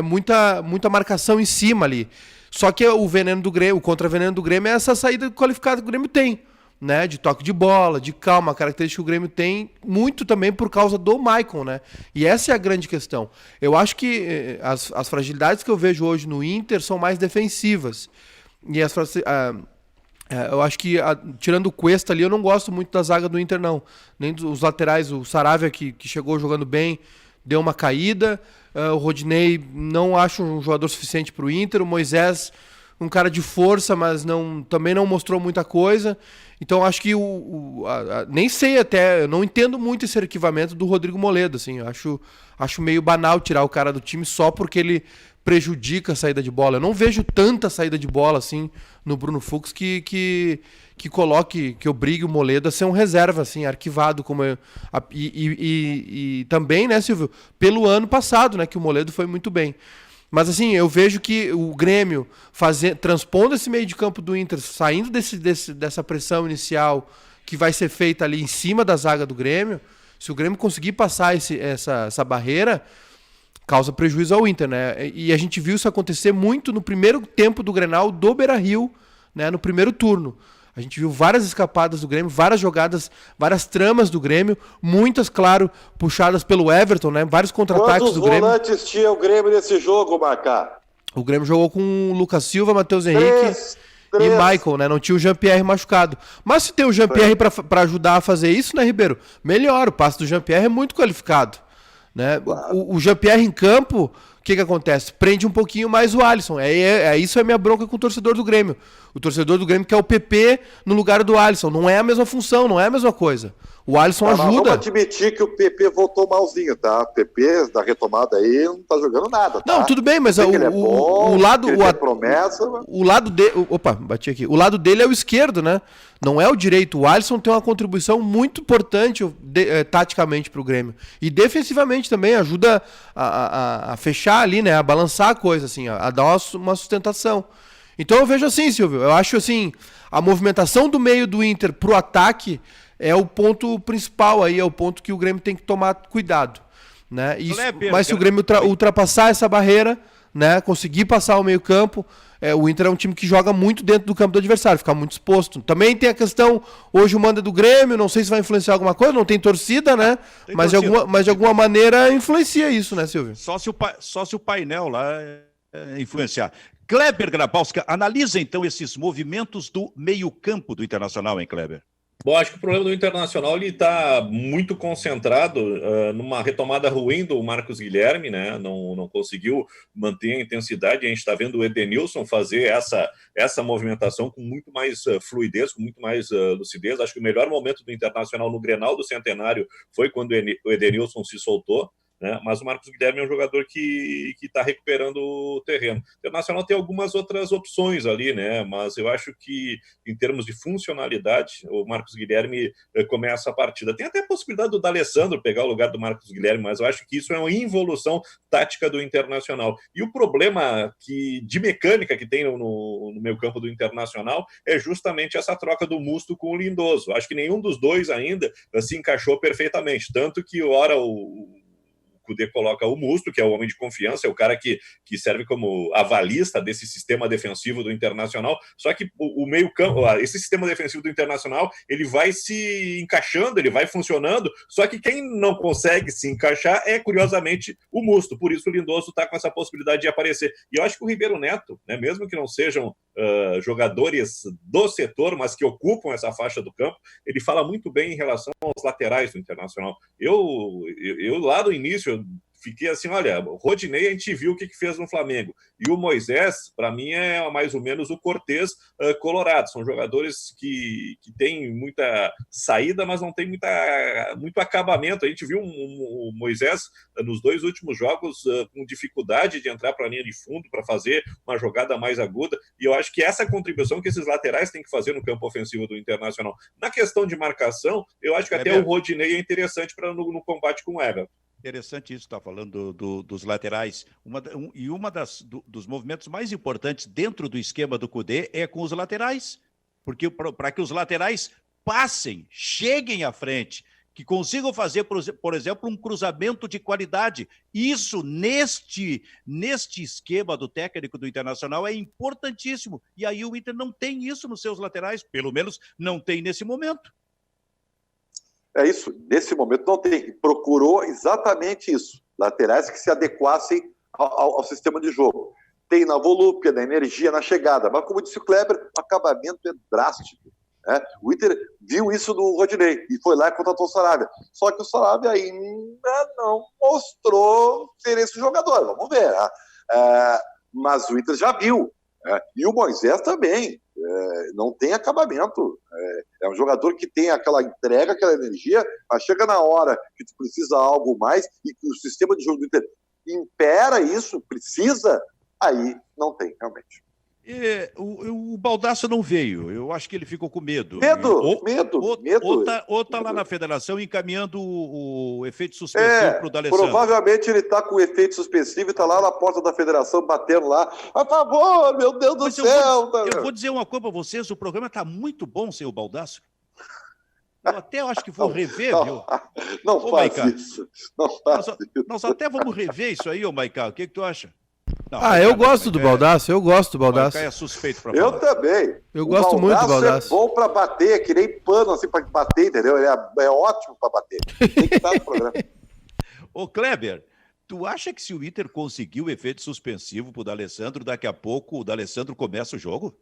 Muita marcação em cima ali. Só que o veneno do Grêmio, o contra-veneno do Grêmio é essa saída qualificada que o Grêmio tem, né? De toque de bola, de calma, a característica que o Grêmio tem muito também por causa do Maicon, né? E essa é a grande questão. Eu acho que as fragilidades que eu vejo hoje no Inter são mais defensivas. E eu acho que, tirando o Cuesta ali, eu não gosto muito da zaga do Inter, não. Nem dos laterais, o Saravia, que chegou jogando bem, deu uma caída. O Rodinei não acho um jogador suficiente para o Inter. O Moisés, um cara de força, mas também não mostrou muita coisa. Então acho que nem sei até, eu não entendo muito esse arquivamento do Rodrigo Moledo. Assim, eu acho meio banal tirar o cara do time só porque ele prejudica a saída de bola. Eu não vejo tanta saída de bola assim no Bruno Fux que obrigue o Moledo a ser um reserva, assim, arquivado. E também, né, Silvio, pelo ano passado, né, que o Moledo foi muito bem. Mas assim, eu vejo que o Grêmio transpondo esse meio de campo do Inter, saindo dessa pressão inicial que vai ser feita ali em cima da zaga do Grêmio, se o Grêmio conseguir passar essa barreira, causa prejuízo ao Inter, né? E a gente viu isso acontecer muito no primeiro tempo do Grenal do Beira-Rio, né? No primeiro turno. A gente viu várias escapadas do Grêmio, várias jogadas, várias tramas do Grêmio, muitas, claro, puxadas pelo Everton, né? Vários contra-ataques do Grêmio. Quantos volantes tinha o Grêmio nesse jogo, Macá? O Grêmio jogou com o Lucas Silva, Matheus Henrique e Michael, né? Não tinha o Jean-Pierre machucado. Mas se tem o Jean-Pierre para ajudar a fazer isso, né, Ribeiro? Melhor, o passe do Jean-Pierre é muito qualificado. Né? Claro. O Jean-Pierre em campo, o que acontece? Prende um pouquinho mais o Alisson. Isso é minha bronca com o torcedor do Grêmio. O torcedor do Grêmio quer o PP no lugar do Alisson. Não é a mesma função, não é a mesma coisa. O Alisson ajuda. Vamos admitir que o PP voltou malzinho, tá? O PP da retomada aí não tá jogando nada, tá? Não, tudo bem, mas o lado... promessa... O lado dele... Opa, bati aqui. O lado dele é o esquerdo, né? Não é o direito. O Alisson tem uma contribuição muito importante taticamente pro Grêmio. E defensivamente também ajuda a fechar ali, né? A balançar a coisa, assim, a dar uma sustentação. Então eu vejo assim, Silvio. Eu acho assim, a movimentação do meio do Inter pro ataque é o ponto principal aí, é o ponto que o Grêmio tem que tomar cuidado, né? Mas se o Grêmio ultrapassar essa barreira, né, conseguir passar o meio-campo, o Inter é um time que joga muito dentro do campo do adversário, fica muito exposto. Também tem a questão, hoje o mando é do Grêmio, não sei se vai influenciar alguma coisa, não tem torcida, né? Mas de alguma maneira influencia isso, né, Silvio? Só se o painel lá influenciar. Kleber Grabowska, analisa então esses movimentos do meio-campo do Internacional, hein, Kleber? Bom, acho que o problema do Internacional ele está muito concentrado numa retomada ruim do Marcos Guilherme, né? Não conseguiu manter a intensidade. A gente está vendo o Edenilson fazer essa movimentação com muito mais fluidez, com muito mais lucidez. Acho que o melhor momento do Internacional no Grenal do Centenário foi quando o Edenilson se soltou, né? Mas o Marcos Guilherme é um jogador que está recuperando o terreno. O Internacional tem algumas outras opções ali, né? Mas eu acho que, em termos de funcionalidade, o Marcos Guilherme começa a partida. Tem até a possibilidade do D'Alessandro pegar o lugar do Marcos Guilherme, mas eu acho que isso é uma involução tática do Internacional. E o problema de mecânica que tem no meio campo do Internacional é justamente essa troca do Musto com o Lindoso. Acho que nenhum dos dois ainda se encaixou perfeitamente. Tanto que, ora, o Kudê coloca o Musto, que é o homem de confiança, é o cara que serve como avalista desse sistema defensivo do Internacional, só que o meio-campo, esse sistema defensivo do Internacional, ele vai se encaixando, ele vai funcionando, só que quem não consegue se encaixar é, curiosamente, o Musto, por isso o Lindoso está com essa possibilidade de aparecer. E eu acho que o Ribeiro Neto, né, mesmo que não sejam jogadores do setor, mas que ocupam essa faixa do campo, ele fala muito bem em relação aos laterais do Internacional. Eu lá no início, fiquei assim, olha, o Rodinei a gente viu o que fez no Flamengo, e o Moisés, para mim, é mais ou menos o Cortez colorado. São jogadores que têm muita saída, mas não tem muito acabamento. A gente viu o Moisés nos 2 últimos jogos com dificuldade de entrar para a linha de fundo para fazer uma jogada mais aguda, e eu acho que essa contribuição que esses laterais têm que fazer no campo ofensivo do Internacional. Na questão de marcação, eu acho que até o Rodinei é interessante no combate com o Everton. Interessante isso, está falando dos laterais. Dos movimentos mais importantes dentro do esquema do Kudê é com os laterais, porque para que os laterais passem, cheguem à frente, que consigam fazer, por exemplo, um cruzamento de qualidade. Isso, neste esquema do técnico do Internacional, é importantíssimo. E aí o Inter não tem isso nos seus laterais, pelo menos não tem nesse momento. É isso, nesse momento não tem. Procurou exatamente isso. Laterais que se adequassem ao sistema de jogo. Tem na volúpia, na energia, na chegada. Mas, como disse o Kleber, o acabamento é drástico. Né? O Inter viu isso do Rodinei e foi lá e contratou o Saravia. Só que o Saravia ainda não mostrou ser esse jogador. Vamos ver. Né? Mas o Inter já viu. E o Moisés também. Não tem acabamento. É um jogador que tem aquela entrega, aquela energia, mas chega na hora que tu precisa algo mais e que o sistema de jogo do Inter impera isso, precisa, aí não tem, realmente. O Baldasso não veio, eu acho que ele ficou com medo. Medo. Ou tá lá na federação encaminhando o efeito suspensivo para o D'Alessandro. Provavelmente ele está com o efeito suspensivo e está lá na porta da federação batendo lá. A favor, meu Deus do céu! Eu vou dizer uma coisa para vocês, o programa está muito bom sem o Baldasso. Eu até acho que vou rever, viu? Não faz isso. Nós até vamos rever isso aí, ô Maiká. O que tu acha? Não, eu gosto do Baldasso, eu gosto do Baldasso. É suspeito pra falar. Eu também. Eu gosto muito do Baldasso. É bom pra bater, que nem pano assim pra bater, entendeu? Ele é ótimo pra bater. Tem que estar no programa. Ô Kleber, tu acha que se o Inter conseguir o efeito suspensivo pro D'Alessandro, daqui a pouco o D'Alessandro começa o jogo?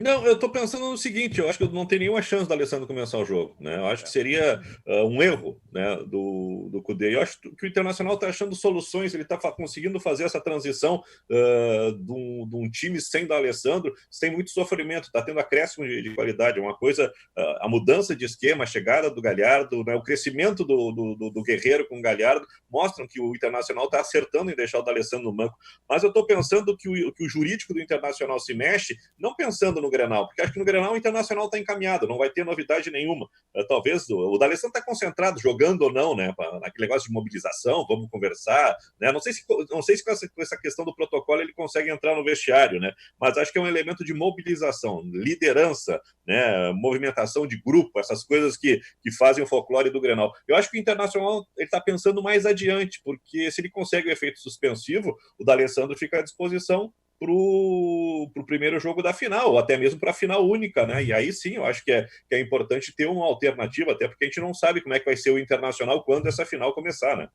Não, eu estou pensando no seguinte, eu acho que não tem nenhuma chance do Alessandro começar o jogo, né? Eu acho que seria um erro, né, do Cudê. Eu acho que o Internacional está achando soluções, ele está conseguindo fazer essa transição de um time sem o Alessandro, sem muito sofrimento, está tendo acréscimo de qualidade, uma coisa, a mudança de esquema, a chegada do Galhardo, né, o crescimento do Guerreiro com o Galhardo, mostram que o Internacional está acertando em deixar o Alessandro no banco. Mas eu estou pensando que o jurídico do Internacional se mexe, não pensando no Grenal, porque acho que no Grenal o Internacional está encaminhado, não vai ter novidade nenhuma. Talvez o D'Alessandro está concentrado, jogando ou não, né? Naquele negócio de mobilização, vamos conversar, né? Não sei se com essa questão do protocolo ele consegue entrar no vestiário, né? Mas acho que é um elemento de mobilização, liderança, né? Movimentação de grupo, essas coisas que fazem o folclore do Grenal. Eu acho que o Internacional ele está pensando mais adiante, porque se ele consegue o efeito suspensivo, o D'Alessandro fica à disposição para o primeiro jogo da final, ou até mesmo para a final única, né? E aí sim, eu acho que é importante ter uma alternativa, até porque a gente não sabe como é que vai ser o Internacional quando essa final começar, né?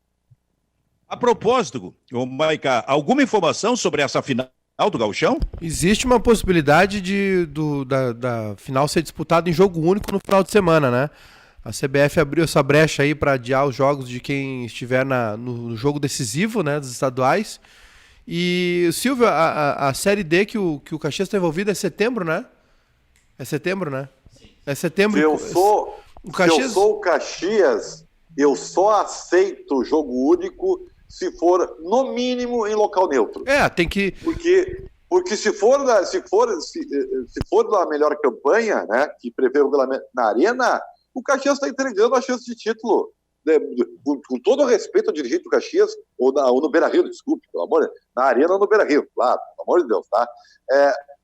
A propósito, Maica, alguma informação sobre essa final do Gauchão? Existe uma possibilidade da final ser disputada em jogo único no final de semana, né? A CBF abriu essa brecha aí para adiar os jogos de quem estiver no jogo decisivo, né, dos estaduais. E, Silvio, a Série D que o Caxias está envolvido é setembro, né? É setembro, né? Sim. É setembro. Se eu sou o Caxias, eu só aceito o jogo único se for, no mínimo, em local neutro. Tem que... Porque se for da melhor campanha, né, que prevê o regulamento na Arena, o Caxias está entregando a chance de título. Com todo o respeito ao dirigente do Caxias, ou no Beira-Rio, desculpe, pelo amor de Deus, na Arena ou no Beira-Rio, claro, pelo amor de Deus, tá?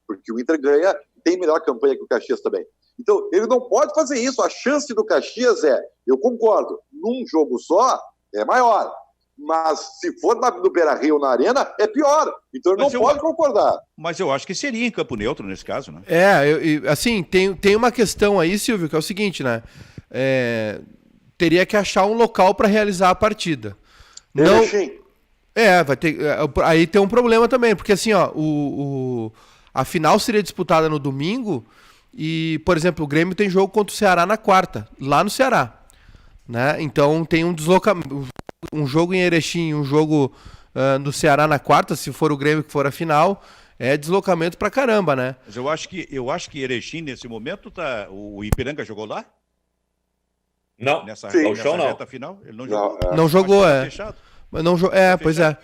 Porque o Inter ganha, tem melhor campanha que o Caxias também. Então, ele não pode fazer isso, a chance do Caxias eu concordo, num jogo só, é maior, mas se for no Beira-Rio ou na Arena, é pior, então ele não pode concordar. Mas eu acho que seria em campo neutro nesse caso, né? Assim, tem uma questão aí, Silvio, que é o seguinte, né? Teria que achar um local para realizar a partida. Não. Vai ter. Aí tem um problema também, porque assim, ó, a final seria disputada no domingo e, por exemplo, o Grêmio tem jogo contra o Ceará na quarta, lá no Ceará, né? Então tem um deslocamento, um jogo em Erechim e um jogo no Ceará na quarta, se for o Grêmio que for a final, é deslocamento pra caramba, né? Mas eu acho que Erechim nesse momento o Ipiranga jogou lá? Não, nessa reta final, ele não jogou. Não jogou, Mas não pois é.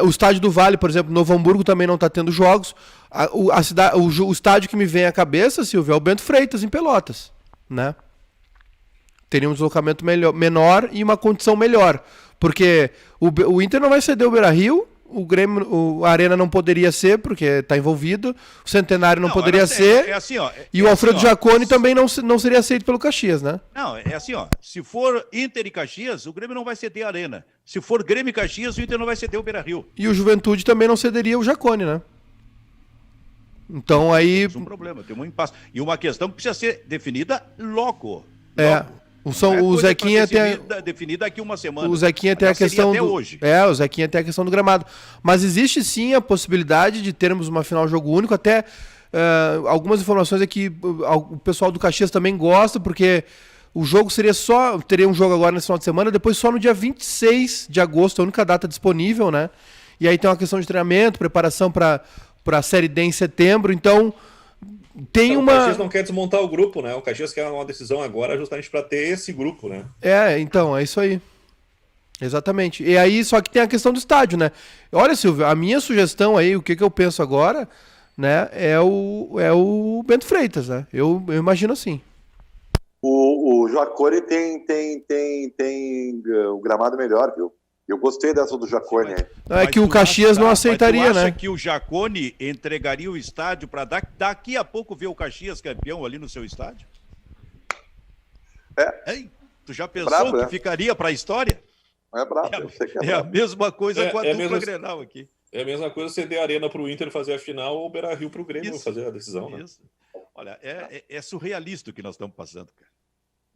O estádio do Vale, por exemplo, Novo Hamburgo também não está tendo jogos. O estádio que me vem à cabeça, Silvio, é o Bento Freitas, em Pelotas, né? Teria um deslocamento menor e uma condição melhor. Porque o Inter não vai ceder o Beira-Rio, o Grêmio, a Arena não poderia ser, porque está envolvido, o Centenário não poderia ser, e o Alfredo Jaconi também não seria aceito pelo Caxias, né? Não, é assim, ó, se for Inter e Caxias, o Grêmio não vai ceder a Arena. Se for Grêmio e Caxias, o Inter não vai ceder o Beira-Rio. E o Juventude também não cederia o Jaconi, né? Então aí... Temos um problema, tem um impasse. E uma questão que precisa ser definida logo. O Zequinha tem definida aqui uma semana. O Zequinha tem a questão até hoje. O Zequinha tem a questão do gramado. Mas existe sim a possibilidade de termos uma final jogo único. Até algumas informações aqui o pessoal do Caxias também gosta, porque o jogo teria um jogo agora nesse final de semana, depois só no dia 26 de agosto, a única data disponível, né? E aí tem uma questão de treinamento, preparação para a Série D em setembro. Então o Caxias não quer desmontar o grupo, né? O Caxias quer uma decisão agora justamente para ter esse grupo, né? Então, é isso aí. Exatamente. E aí, só que tem a questão do estádio, né? Olha, Silvio, a minha sugestão aí, o que eu penso agora, né, é o Bento Freitas, né? Eu imagino assim. O Jaconi tem um gramado melhor, viu? Eu gostei dessa do Jaconi. É que o Caxias não aceitaria, né? Mas tu acha que o Jaconi entregaria o estádio para daqui a pouco ver o Caxias campeão ali no seu estádio? Hein? Tu já pensou que ficaria para a história? É brabo. É a mesma coisa com a dupla Grenal aqui. É a mesma coisa ceder a Arena para o Inter fazer a final ou o Beira-Rio para o Grêmio fazer a decisão, né? Olha, é surrealista o que nós estamos passando, cara.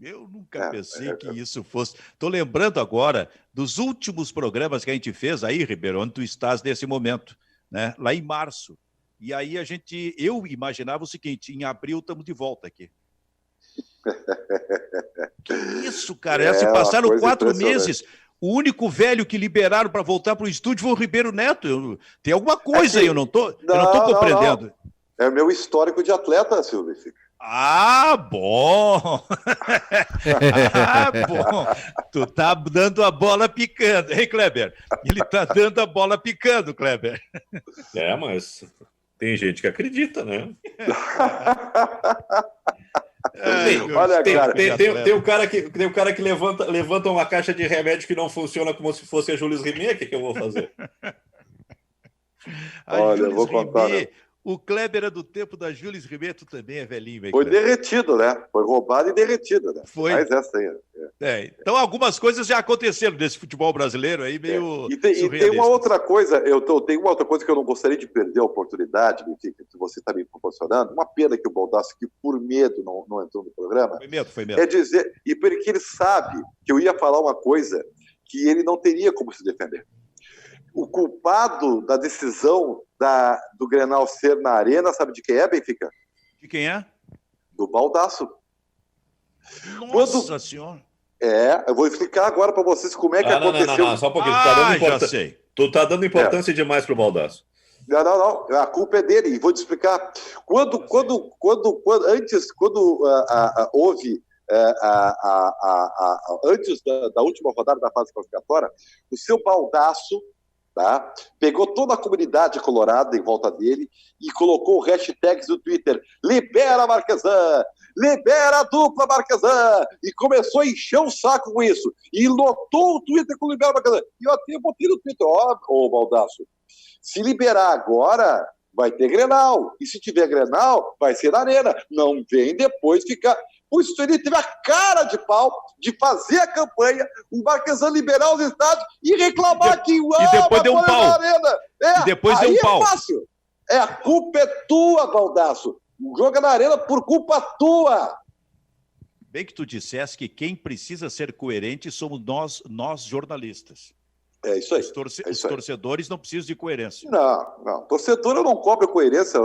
Eu nunca pensei que isso fosse... Estou lembrando agora dos últimos programas que a gente fez aí, Ribeiro, onde tu estás nesse momento, né? Lá em março. E aí eu imaginava o seguinte, em abril estamos de volta aqui. Que isso, cara? Se passaram 4 meses, o único velho que liberaram para voltar para o estúdio foi o Ribeiro Neto. Tem alguma coisa aí, eu não tô compreendendo. Não. É o meu histórico de atleta, Silvio. Ah, bom! Bom! Tu tá dando a bola picando, hein, Kleber? Ele tá dando a bola picando, Kleber. Mas tem gente que acredita, né? Tem um cara que levanta uma caixa de remédio que não funciona como se fosse a Jules Rimet. O que eu vou fazer? Olha, eu vou contar, né? O Kleber é do tempo da Jules Rimet, tu também é velhinho. Foi derretido, né? Foi roubado e derretido, né? Foi. Mas essa aí. Então, algumas coisas já aconteceram nesse futebol brasileiro aí, meio E tem uma outra coisa, tenho uma outra coisa que eu não gostaria de perder a oportunidade, Benfica, que você está me proporcionando. Uma pena que o Baldasso, que por medo não entrou no programa. Foi medo. É dizer, e porque ele sabe que eu ia falar uma coisa que ele não teria como se defender. O culpado da decisão do Grenal ser na Arena, sabe de quem é, Benfica? De quem é? Do Baldasso. Nossa Senhora! Eu vou explicar agora para vocês como é que aconteceu. Não, só um pouquinho. Já sei. Tu tá dando importância demais pro Baldasso. Não. A culpa é dele. E vou te explicar. Quando houve antes da última rodada da fase classificatória, o seu Baldasso, tá, pegou toda a comunidade colorada em volta dele e colocou hashtags no Twitter: libera Marquesan, libera a dupla Marquesan, e começou a encher o saco com isso, e lotou o Twitter com libera Marquesan. E eu até botei no Twitter: ô Baldasso, se liberar agora, vai ter Grenal, e se tiver Grenal, vai ser na Arena, não vem depois ficar... Por isso ele teve a cara de pau de fazer a campanha, o Marquesan liberar os estádios e reclamar que depois deu um pau. Na Arena. E depois deu um pau. É fácil. A culpa é tua, Baldasso. O jogo é na Arena por culpa tua. Bem que tu dissesse que quem precisa ser coerente somos nós jornalistas. É isso aí. Os torcedores não precisam de coerência. Não. Torcedor eu não cobro coerência,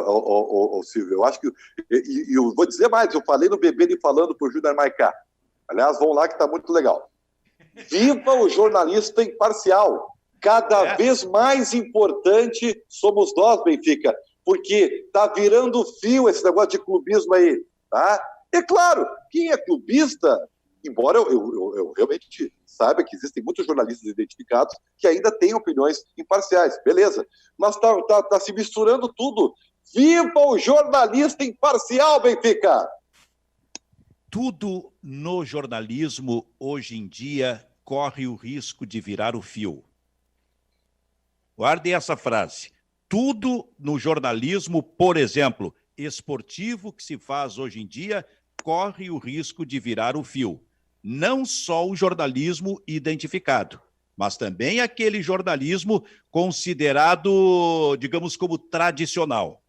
Silvio. Eu acho que... E eu vou dizer mais, eu falei no Bebê falando pro Júnior Maicá. Aliás, vão lá que tá muito legal. Viva o jornalista imparcial. Cada vez mais importante somos nós, Benfica, porque tá virando fio esse negócio de clubismo aí, tá? É claro, quem é clubista, embora eu realmente saiba que existem muitos jornalistas identificados que ainda têm opiniões imparciais, beleza. Mas tá se misturando tudo. Viva o jornalista imparcial, Benfica! Tudo no jornalismo, hoje em dia, corre o risco de virar o fio. Guardem essa frase. Tudo no jornalismo, por exemplo, esportivo que se faz hoje em dia, corre o risco de virar o fio. Não só o jornalismo identificado, mas também aquele jornalismo considerado, digamos, como tradicional,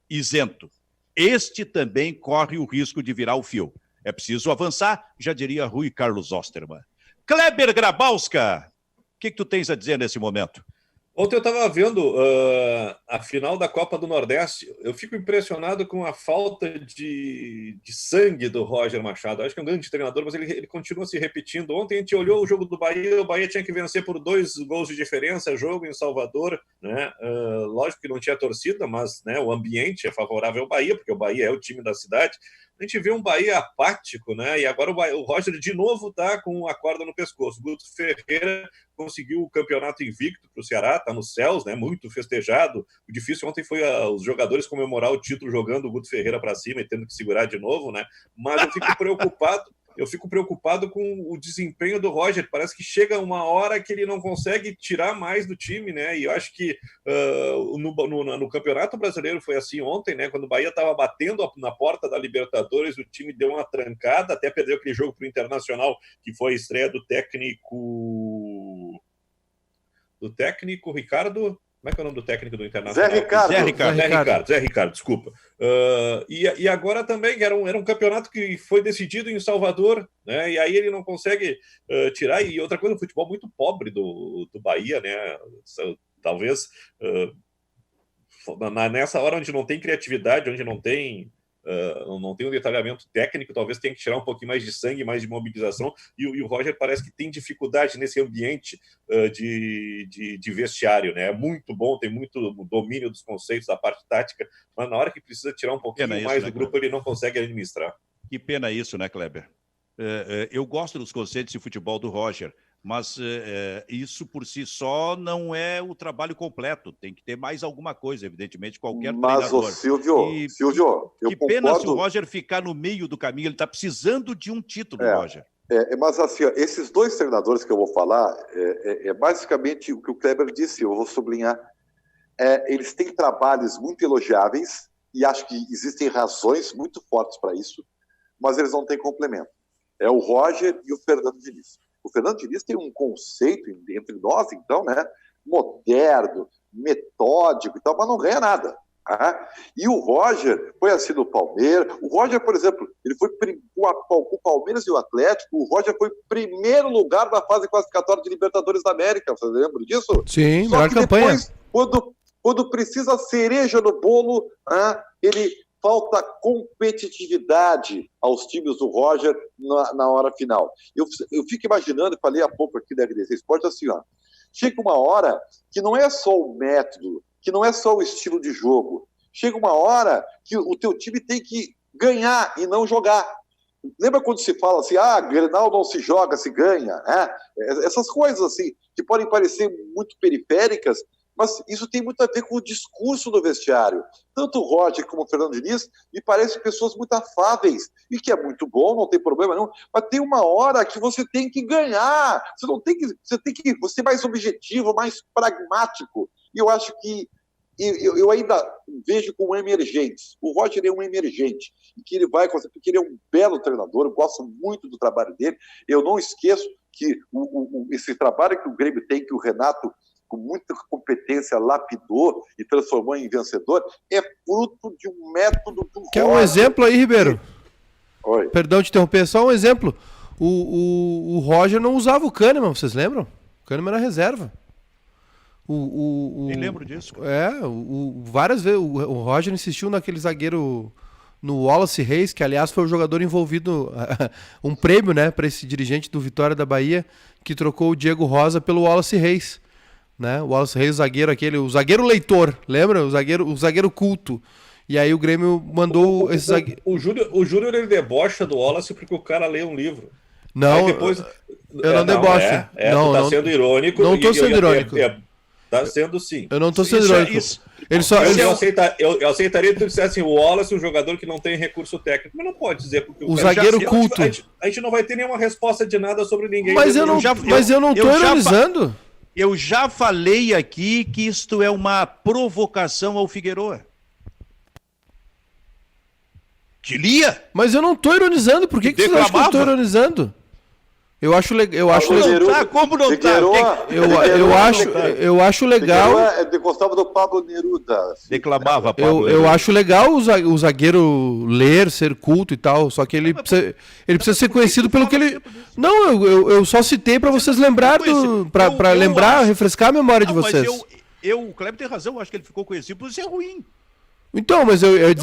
isento. Este também corre o risco de virar o fio. É preciso avançar, já diria Rui Carlos Osterman. Kleber Grabowska, o que tu tens a dizer nesse momento? Ontem eu estava vendo a final da Copa do Nordeste. Eu fico impressionado com a falta de sangue do Roger Machado. Acho que é um grande treinador, mas ele continua se repetindo. Ontem a gente olhou o jogo do Bahia, o Bahia tinha que vencer por 2 gols de diferença, jogo em Salvador, né? Lógico que não tinha torcida, mas, né, o ambiente é favorável ao Bahia, porque o Bahia é o time da cidade. A gente vê um Bahia apático, né? E agora o Roger de novo está com a corda no pescoço. O Guto Ferreira conseguiu o campeonato invicto para o Ceará, está nos céus, né? Muito festejado. O difícil ontem foi os jogadores comemorar o título jogando o Guto Ferreira para cima e tendo que segurar de novo, né? Mas eu fico preocupado com o desempenho do Roger. Parece que chega uma hora que ele não consegue tirar mais do time, né? E eu acho que no Campeonato Brasileiro foi assim ontem, né? Quando o Bahia estava batendo na porta da Libertadores, o time deu uma trancada, até perdeu aquele jogo para o Internacional, que foi a estreia do técnico Ricardo... Como é que é o nome do técnico do Internacional? Zé Ricardo, desculpa. E agora também era um campeonato que foi decidido em Salvador, né? E aí ele não consegue tirar. E outra coisa, um futebol muito pobre do Bahia, né? Talvez nessa hora onde não tem criatividade, onde não tem um detalhamento técnico, talvez tenha que tirar um pouquinho mais de sangue, mais de mobilização, e o Roger parece que tem dificuldade nesse ambiente de vestiário, né? É muito bom, tem muito domínio dos conceitos, da parte tática, mas na hora que precisa tirar um pouquinho mais do grupo, ele não consegue administrar. Que pena isso, né, Kleber? Eu gosto dos conceitos de futebol do Roger, mas isso por si só não é o trabalho completo. Tem que ter mais alguma coisa, evidentemente, qualquer treinador. Mas, Silvio, que pena se o Roger ficar no meio do caminho. Ele está precisando de um título, Roger. Mas assim, ó, esses dois treinadores que eu vou falar, basicamente o que o Kleber disse, eu vou sublinhar. Eles têm trabalhos muito elogiáveis, e acho que existem razões muito fortes para isso, mas eles não têm complemento. É o Roger e o Fernando Diniz. O Fernando Diniz tem um conceito entre nós, então, né, moderno, metódico e tal, mas não ganha nada. Tá? E o Roger foi assim no Palmeiras. O Roger, por exemplo, ele foi o Palmeiras e o Atlético. O Roger foi primeiro lugar na fase classificatória de Libertadores da América. Você lembra disso? Sim, só melhor que campanha. Depois, quando precisa cereja no bolo, ele falta competitividade aos times do Roger na hora final. Eu fico imaginando, falei há pouco aqui da RDC Esporte, assim, ó, chega uma hora que não é só o método, que não é só o estilo de jogo. Chega uma hora que o teu time tem que ganhar e não jogar. Lembra quando se fala assim, Grenal não se joga, se ganha? Essas coisas assim, que podem parecer muito periféricas, mas isso tem muito a ver com o discurso do vestiário. Tanto o Roger como o Fernando Diniz me parecem pessoas muito afáveis, e que é muito bom, não tem problema nenhum, mas tem uma hora que você tem que ganhar, você tem que ser mais objetivo, mais pragmático. E eu acho que eu ainda vejo como emergentes. O Roger é um emergente, e que ele vai conseguir, porque ele é um belo treinador, eu gosto muito do trabalho dele. Eu não esqueço que esse trabalho que o Grêmio tem, que o Renato, com muita competência, lapidou e transformou em vencedor, é fruto de um método do Quer um exemplo aí, Ribeiro? Oi. Perdão te interromper, só um exemplo. O Roger não usava o Kahneman, vocês lembram? O Kahneman era reserva. Nem lembro disso. Várias vezes o Roger insistiu naquele zagueiro, no Wallace Reis, que aliás foi o jogador envolvido, um prêmio, né, para esse dirigente do Vitória da Bahia, que trocou o Diego Rosa pelo Wallace Reis. Né? O Wallace Reis, o zagueiro leitor, lembra? O zagueiro culto. E aí o Grêmio mandou esse zagueiro. O Júnior ele debocha do Wallace porque o cara lê um livro. Não, depois... eu não debocho. Tá sendo irônico. Não tô sendo irônico. Tá sendo sim. Eu não tô sendo irônico. Eu aceitaria que tu dissesse assim, o Wallace é um jogador que não tem recurso técnico, mas não pode dizer porque o zagueiro culto. A gente não vai ter nenhuma resposta de nada sobre ninguém. Mas eu não tô ironizando. Eu já falei aqui que isto é uma provocação ao Figueroa. Dilia? Mas eu não tô ironizando. Por que vocês acham que eu tô ironizando? Eu acho legal. Como não tá? Eu acho legal. Gostava do Pablo Neruda. Declamava Pablo. Eu acho legal o zagueiro ler, ser culto e tal. Só que ele precisa ser conhecido pelo que ele. Não, eu só citei para vocês lembrarem, para lembrar, refrescar a memória de vocês. Mas o Kleber tem razão. Eu acho que ele ficou conhecido por ser ruim. Então, mas eu ia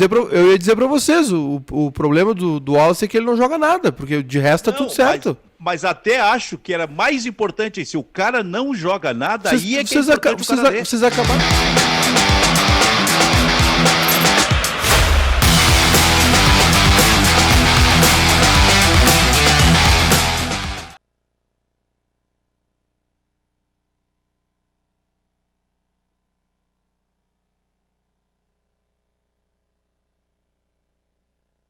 dizer pra vocês, o problema do Wallace é que ele não joga nada, porque de resto tá tudo certo. Mas até acho que era mais importante, se o cara não joga nada, aí é que é importante vocês acabaram...